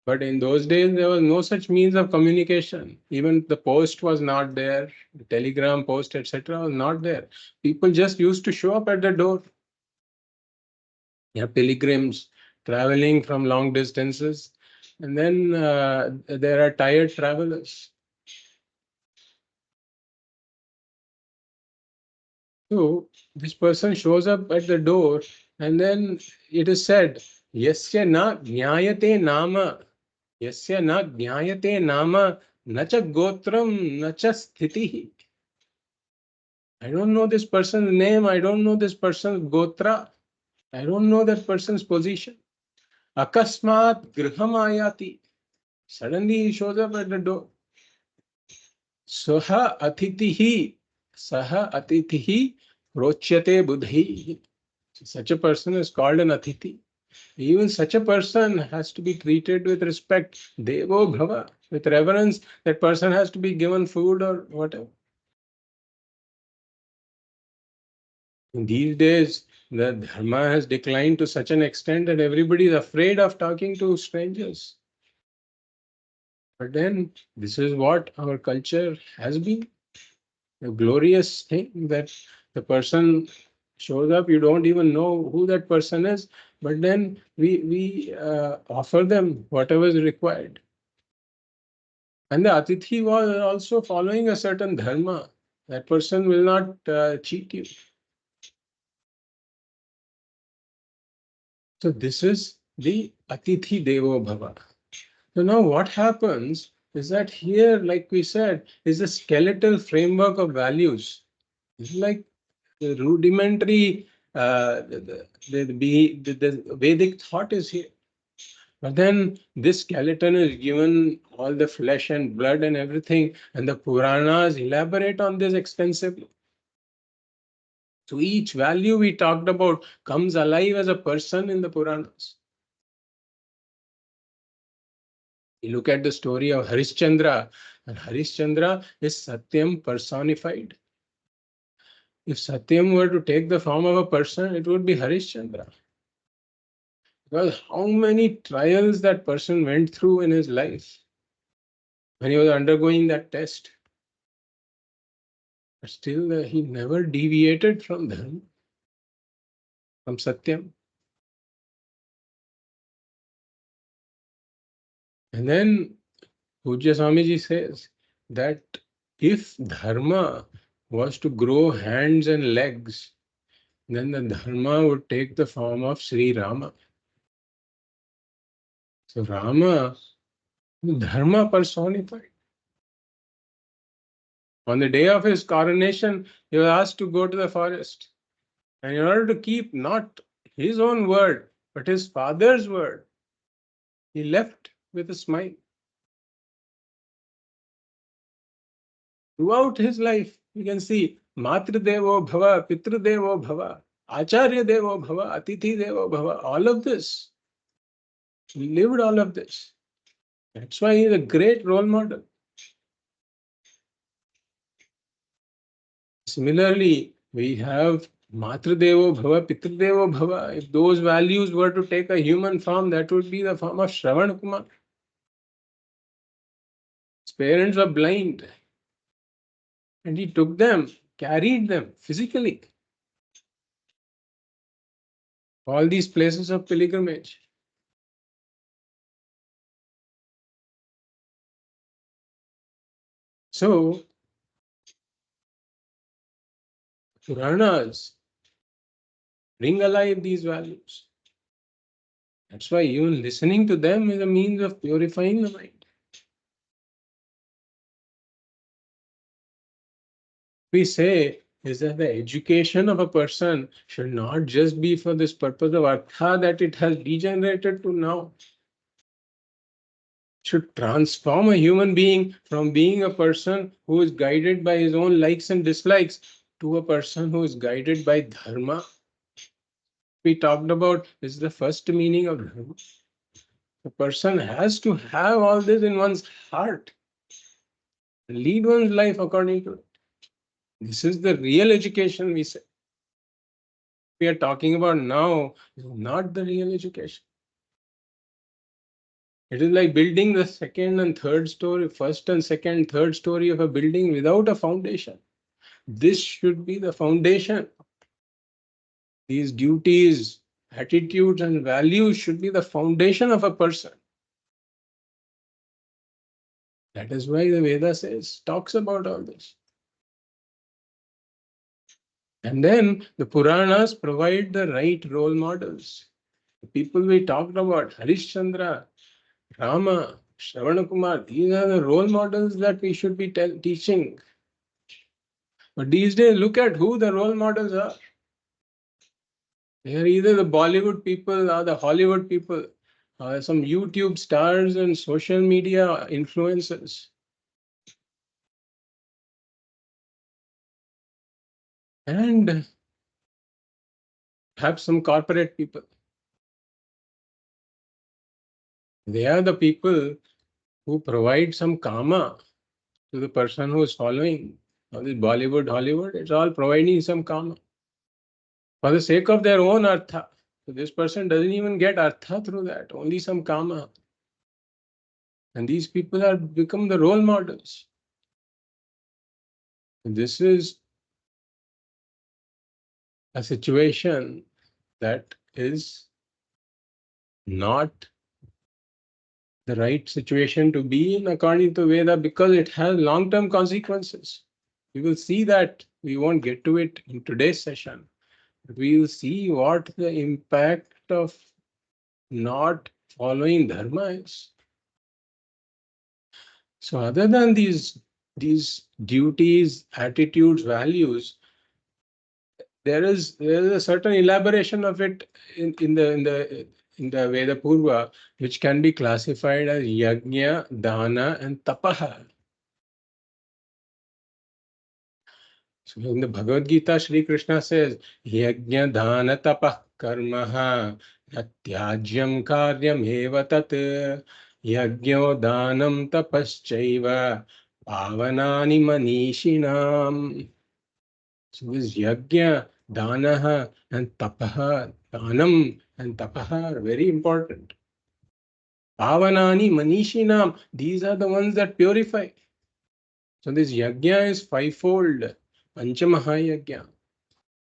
But in those days, there was no such means of communication. Even the post was not there. The telegram post, etc., was not there. People just used to show up at the door. You have pilgrims traveling from long distances, and then there are tired travelers. So this person shows up at the door, and then it is said Yasya na jnayate nama, yasya na jnayate nama, na cha gotram, na cha sthitihi. I don't know this person's name, I don't know this person's gotra, I don't know that person's position. Akasmat griham ayati. Suddenly he shows up at the door. Saha atitihi, saha atitihi prochyate buddhi. Such a person is called an atithi. Even such a person has to be treated with respect. Devo bhava. With reverence, that person has to be given food or whatever. In these days, the dharma has declined to such an extent that everybody is afraid of talking to strangers. But then, this is what our culture has been. A glorious thing that the person shows up, you don't even know who that person is, but then we offer them whatever is required. And the atithi was also following a certain dharma. That person will not cheat you. So this is the atithi devo bhava. So now what happens is that here, like we said, is a skeletal framework of values. It's like the rudimentary, the Vedic thought is here. But then this skeleton is given all the flesh and blood and everything, and the Puranas elaborate on this extensively. So each value we talked about comes alive as a person in the Puranas. You look at the story of Harishchandra, and Harishchandra is Satyam personified. If Satyam were to take the form of a person, it would be Harishchandra. Because how many trials that person went through in his life when he was undergoing that test. But still, he never deviated from them, from Satyam. And then Pujya Swamiji says that if Dharma was to grow hands and legs, then the Dharma would take the form of Sri Rama. So Rama, Dharma personified. On the day of his coronation, he was asked to go to the forest. And in order to keep not his own word, but his father's word, he left with a smile. Throughout his life, you can see Matru Devo Bhava, Pitru Devo Bhava, Acharya Devo Bhava, Atithi Devo Bhava, all of this. He lived all of this. That's why he is a great role model. Similarly, we have Matru Devo Bhava, Pitru Devo Bhava. If those values were to take a human form, that would be the form of Shravan Kumar. His parents were blind. And he took them, carried them physically. All these places of pilgrimage. So, Puranas bring alive these values. That's why even listening to them is a means of purifying the mind. We say is that the education of a person should not just be for this purpose of artha that it has degenerated to now. It should transform a human being from being a person who is guided by his own likes and dislikes to a person who is guided by dharma. We talked about is the first meaning of dharma. The person has to have all this in one's heart, lead one's life according to it. This is the real education we say. We are talking about now is not the real education. It is like building the second and third story, first and second, third story of a building without a foundation. This should be the foundation. These duties, attitudes, and values should be the foundation of a person. That is why the Veda talks about all this. And then the Puranas provide the right role models. The people we talked about, Harishchandra, Rama, Shravana Kumar, these are the role models that we should be teaching. But these days, look at who the role models are. They are either the Bollywood people or the Hollywood people, or some YouTube stars and social media influencers. And have some corporate people. They are the people who provide some karma to the person who is following. All this Bollywood, Hollywood, it's all providing some karma for the sake of their own artha. So this person doesn't even get artha through that, only some karma. And these people have become the role models. This is a situation that is not the right situation to be in according to Veda, because it has long-term consequences. We will see that. We won't get to it in today's session. But we will see what the impact of not following Dharma is. So other than these duties, attitudes, values, there is a certain elaboration of it in the Veda Purva, which can be classified as yajna, dana, and tapaha. So in the Bhagavad Gītā, Śrī Krishna says, yajna, dana, tapah, karmaha, natyajyam karyam eva tat, yajno, danam, tapaschaiva, pavanani manishinam. So this yajna, dana, and tapaha, danam and tapaha are very important. Pavanani manishinam, these are the ones that purify. So this yajna is fivefold, Panchamahayajna.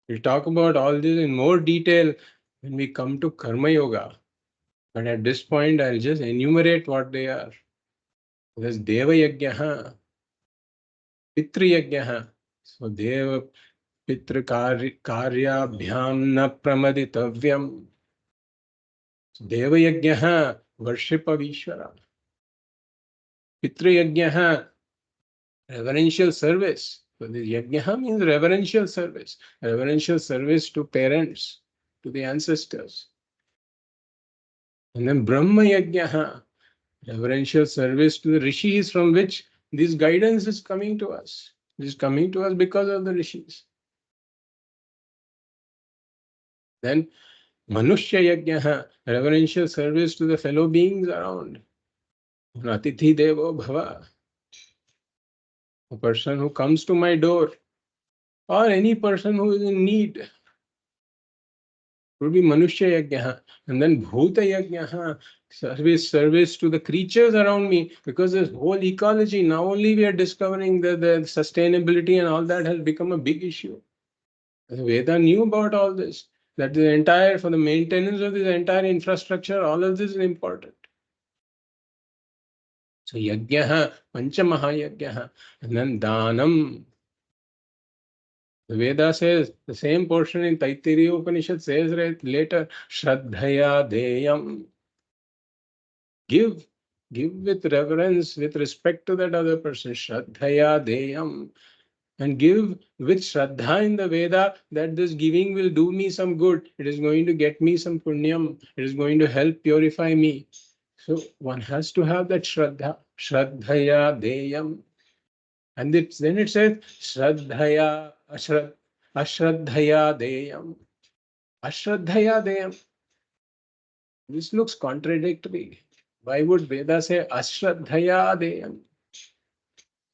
We'll talk about all this in more detail when we come to Karma Yoga. But at this point, I'll just enumerate what they are. There's Deva Yajna, Pitri Yajna. So Deva Pitra Karyabhyam na pramaditavyam. So Deva Yajna, worship of Ishvara. Pitra Yajna, reverential service. So the yajna means reverential service to parents, to the ancestors. And then Brahma yajna, reverential service to the rishis, from which this guidance is coming to us. It is coming to us because of the rishis. Then Manushya yajna, reverential service to the fellow beings around. Atithi devo bhava, a person who comes to my door, or any person who is in need, would be Manushya Yajna. And then Bhuta Yajna, service to the creatures around me, because this whole ecology, now only we are discovering that the sustainability and all that has become a big issue. The Veda knew about all this, that for the maintenance of this entire infrastructure, all of this is important. So Yajna, Panchamahayajna, and then Danam. The Veda says, the same portion in Taittiriya Upanishad says right later, Shraddhaya Deyam. Give with reverence, with respect to that other person, Shraddhaya Deyam. And give with Shraddha in the Veda, that this giving will do me some good. It is going to get me some punyam. It is going to help purify me. So one has to have that Shraddha. Shraddhaya Deyam. And then it says, Shraddhaya, Ashraddhaya Deyam. Ashraddhaya Deyam. This looks contradictory. Why would Veda say Ashraddhaya Deyam?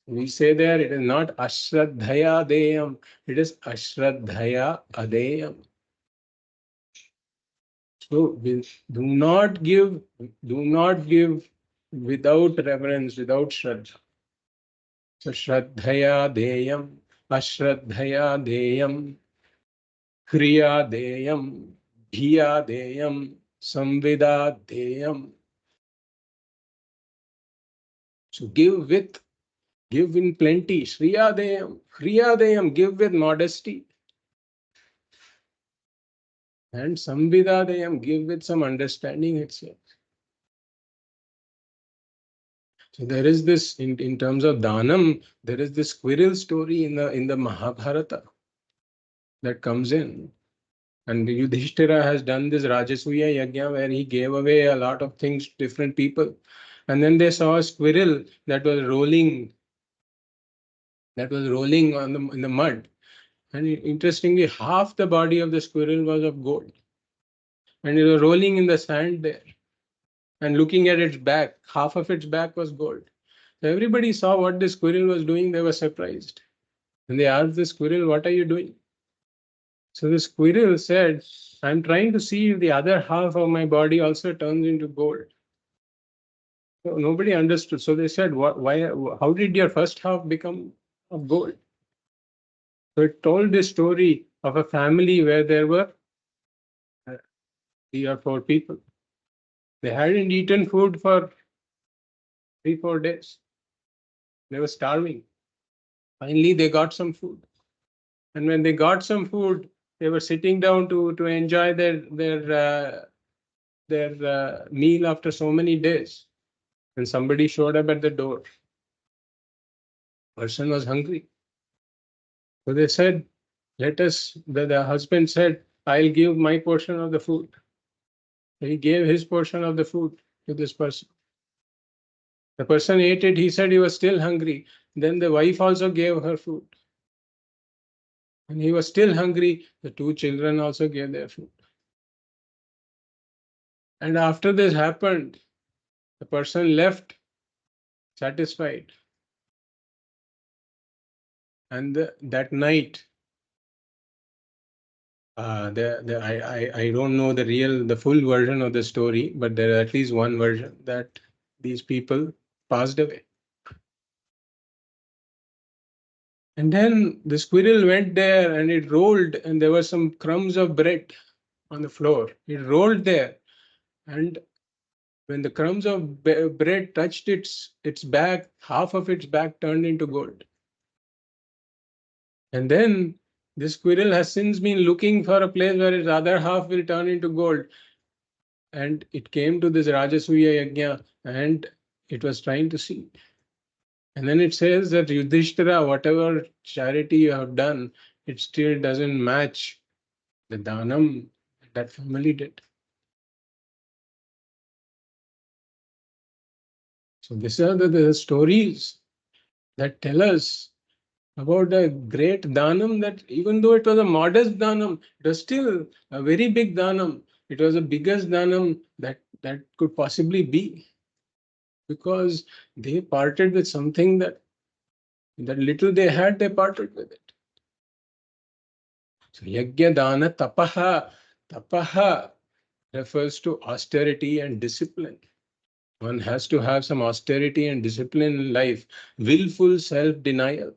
We say there it is not Ashraddhaya Deyam, it is Ashraddhaya Adeyam. So do not give without reverence, without Shraddha. So Shraddhaya Deyam, Ashraddhaya Deyam, Kriya Deyam, Dhiya Deyam, Samvida Deyam. So give in plenty. Shriyadeyam, Kriyadeyam, give with modesty. And Samvidadayam, give with some understanding itself. So there is this, in terms of Dhanam, there is this squirrel story in the Mahabharata that comes in. And Yudhishthira has done this Rajasuya Yajna where he gave away a lot of things to different people. And then they saw a squirrel that was rolling in the mud. And interestingly, half the body of the squirrel was of gold. And it was rolling in the sand there. And looking at its back, half of its back was gold. So everybody saw what the squirrel was doing. They were surprised. And they asked the squirrel, "What are you doing?" So the squirrel said, "I'm trying to see if the other half of my body also turns into gold." So nobody understood. So they said, Why? How did your first half become of gold?" So it told this story of a family where there were 3 or 4 people. They hadn't eaten food for 3, 4 days. They were starving. Finally, they got some food. And when they got some food, they were sitting down to enjoy their meal after so many days. And somebody showed up at the door. Person was hungry. So they said, the husband said, "I'll give my portion of the food." He gave his portion of the food to this person. The person ate it. He said he was still hungry. Then the wife also gave her food. And he was still hungry. The 2 children also gave their food. And after this happened, the person left satisfied. And that night, I don't know the full version of the story, but there is at least one version that these people passed away. And then the squirrel went there and it rolled, and there were some crumbs of bread on the floor. It rolled there, and when the crumbs of bread touched its back, half of its back turned into gold. And then the squirrel has since been looking for a place where its other half will turn into gold. And it came to this Rajasuya Yajna and it was trying to see. And then it says that Yudhishthira, whatever charity you have done, it still doesn't match the Dhanam that family did. So these are the stories that tell us about a great Dhanam that even though it was a modest Dhanam, it was still a very big Dhanam. It was the biggest Dhanam that could possibly be, because they parted with something that little they had, they parted with it. So yajna dana tapaha. Tapaha refers to austerity and discipline. One has to have some austerity and discipline in life, willful self-denial.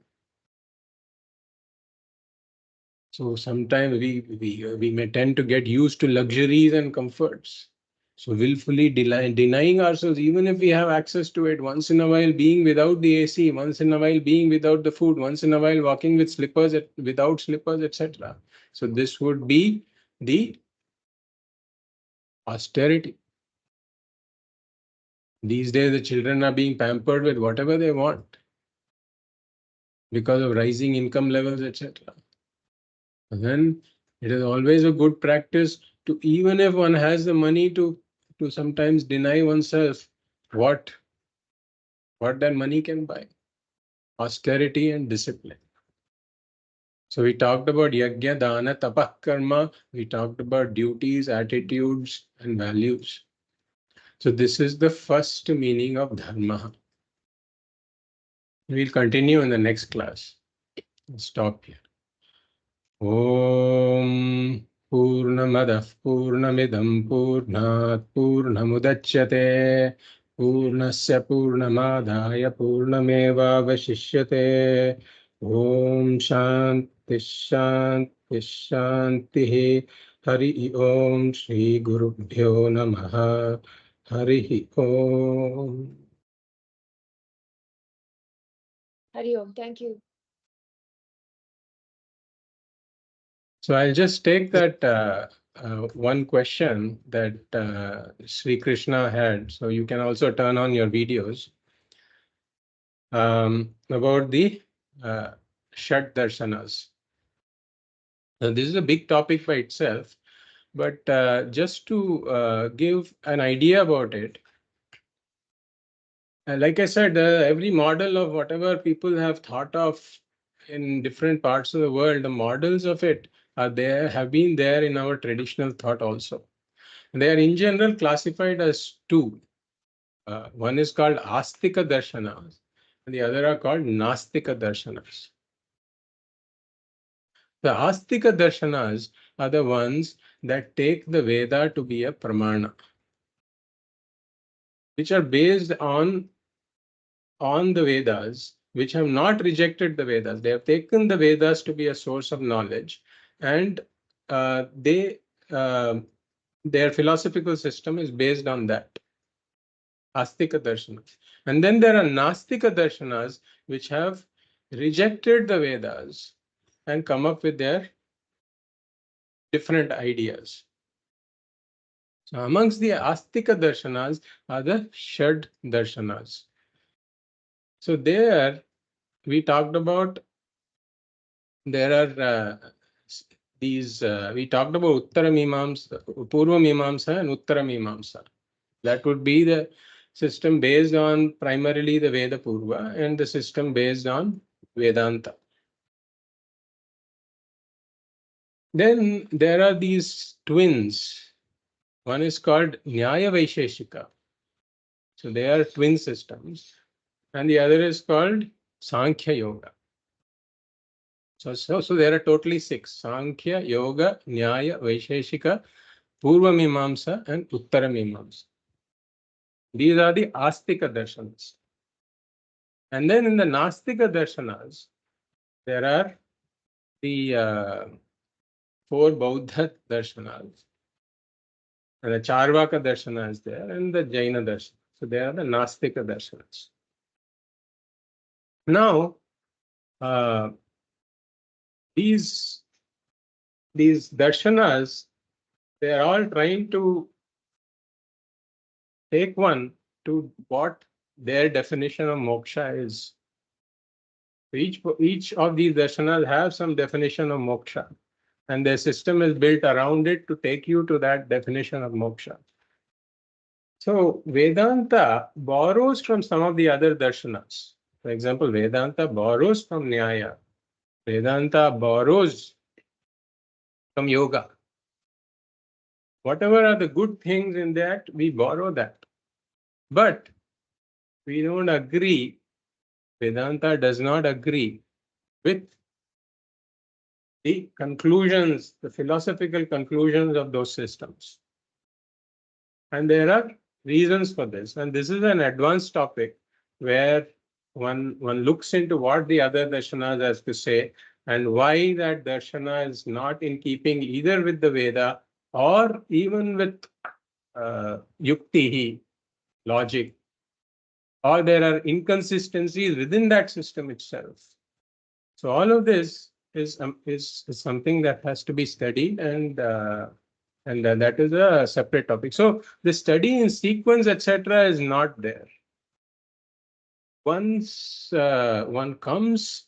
So sometimes we may tend to get used to luxuries and comforts. So willfully denying ourselves, even if we have access to it, once in a while being without the AC, once in a while being without the food, once in a while walking with slippers, without slippers, etc. So this would be the austerity. These days, the children are being pampered with whatever they want because of rising income levels, etc. Then it is always a good practice to, even if one has the money, to sometimes deny oneself what that money can buy: austerity and discipline. So we talked about yajna, dana, tapah, karma. We talked about duties, attitudes, and values. So this is the first meaning of dharma. We'll continue in the next class. Let's stop here. Om Purnamadah Purnamidam Purnat Purnamudachyate Purnasya Purnamadaya Purnamevavashishyate. Om Shanti Shanti Shanti. Hari Om Shri Gurubhyo Namaha. Hari Om. Hari Om. Thank you. So I'll just take that one question that Sri Krishna had. So you can also turn on your videos about the Shat Darshanas. Now, this is a big topic by itself, but just to give an idea about it, like I said, every model of whatever people have thought of in different parts of the world, the models of it are there, have been there in our traditional thought also. They are in general classified as two. One is called Astika Darshanas, and the other are called Nastika Darshanas. The Astika Darshanas are the ones that take the Veda to be a pramana, which are based on the Vedas, which have not rejected the Vedas. They have taken the Vedas to be a source of knowledge, and their philosophical system is based on that. Astika Darshanas. And then there are Nastika Darshanas, which have rejected the Vedas and come up with their different ideas. So amongst the Astika Darshanas are the Shad Darshanas. So there we talked about, there are we talked about Uttara Mimamsa, Purva Mimamsa and Uttara Mimamsa. That would be the system based on primarily the Veda Purva and the system based on Vedanta. Then there are these twins. One is called Nyaya Vaisheshika. So they are twin systems. And the other is called Sankhya Yoga. So there are totally 6. Sankhya, Yoga, Nyaya, Vaisheshika, Purva Mimamsa and Uttara Mimamsa. These are the Astika Darshanas. And then in the Nastika Darshanas, there are the 4 Bauddha Darshanas. And the Charvaka Darshana is there, and the Jaina Darshana. So they are the Nastika Darshanas. Now, these darshanas, they are all trying to take one to what their definition of moksha is. Each of these darshanas have some definition of moksha, and their system is built around it to take you to that definition of moksha. So Vedanta borrows from some of the other darshanas. For example, Vedanta borrows from Nyaya. Vedanta borrows from yoga. Whatever are the good things in that, we borrow that. But we don't agree, Vedanta does not agree with the conclusions, the philosophical conclusions of those systems. And there are reasons for this. And this is an advanced topic where one looks into what the other darshanas has to say and why that darshana is not in keeping either with the Veda or even with yukti, logic, or there are inconsistencies within that system itself. So all of this is something that has to be studied, and that is a separate topic. So the study in sequence, etc., is not there. Once one comes,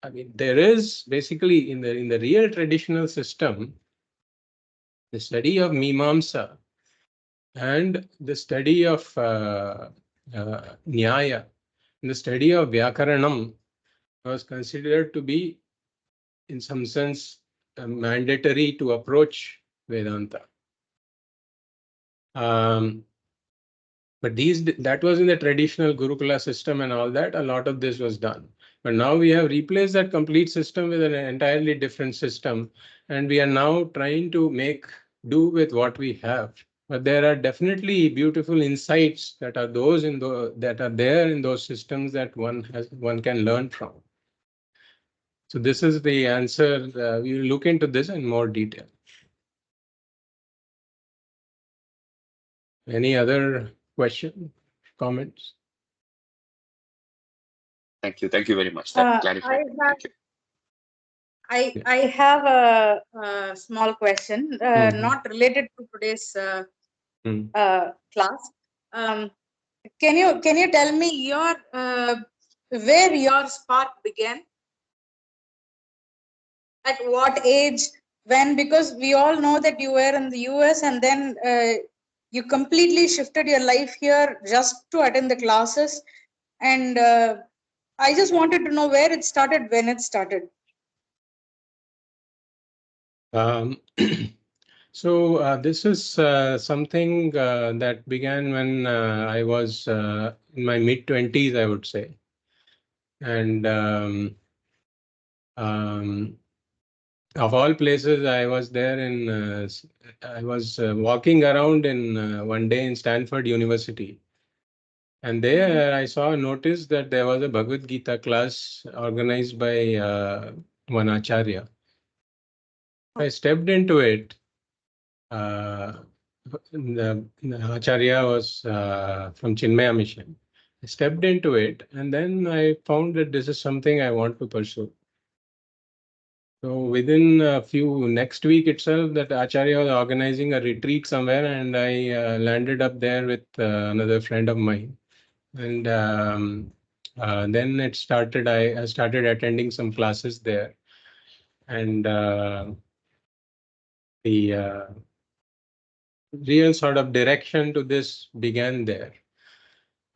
I mean, there is basically in the real traditional system, the study of Mimamsa and the study of Nyaya, and the study of Vyakaranam was considered to be, in some sense, mandatory to approach Vedanta. But that was in the traditional Gurukula system and all that. A lot of this was done. But now we have replaced that complete system with an entirely different system. And we are now trying to make do with what we have. But there are definitely beautiful insights that are that are there in those systems that one can learn from. So this is the answer. We will look into this in more detail. Any other question, comments? Thank you very much. That clarified. Thank you. I have a small question, not related to today's class. Can you tell me your where your spark began? At what age? When? Because we all know that you were in the US and then you completely shifted your life here just to attend the classes. And I just wanted to know where it started, when it started. So this is something that began when I was in my mid-20s, I would say. And of all places, I was there in, I was walking around in one day in Stanford University. And there I saw a notice that there was a Bhagavad Gītā class organized by one Acharya. I stepped into it. The Acharya was from Chinmaya Mission. I stepped into it and then I found that this is something I want to pursue. So within a few next week itself, that Acharya was organizing a retreat somewhere, and I landed up there with another friend of mine. And then it started. I started attending some classes there, and the real sort of direction to this began there.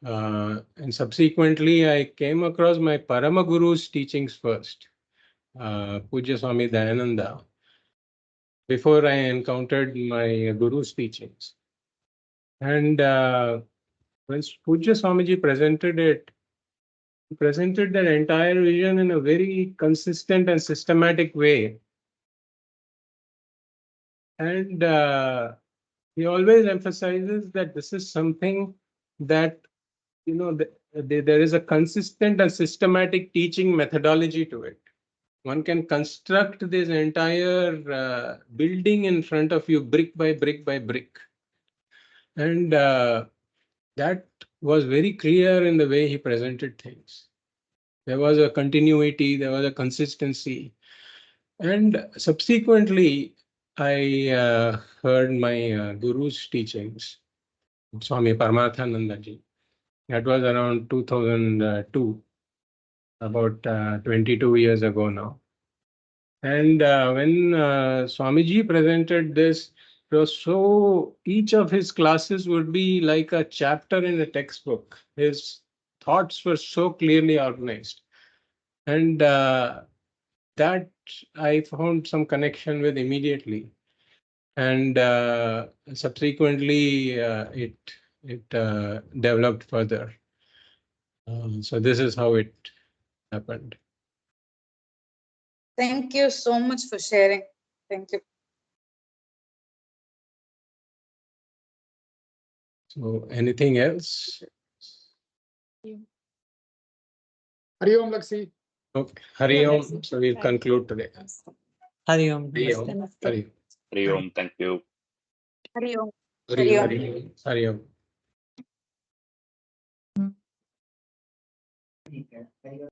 And subsequently, I came across my Paramaguru's teachings first, Pujya Swami Dayananda, before I encountered my Guru's teachings. And when Pujya Swamiji presented it, he presented that entire vision in a very consistent and systematic way. And he always emphasizes that this is something that, you know, there is a consistent and systematic teaching methodology to it. One can construct this entire building in front of you, brick by brick by brick. And that was very clear in the way he presented things. There was a continuity, there was a consistency. And subsequently, I heard my Guru's teachings, Swami Paramarthananda ji. That was around 2002, about 22 years ago now. And when Swamiji presented this, it was so each of his classes would be like a chapter in a textbook. His thoughts were so clearly organized. And that I found some connection with immediately. And subsequently, it developed further. So this is how it happened. Thank you so much for sharing. Thank you. So anything else? Hari Om, Lakshmi. Okay. Hari Om. So we'll conclude today. Hari Om. Hari Om. Hari Om. Hari Om. Thank you. Hari Om. Hari Om. Om. Hari Om.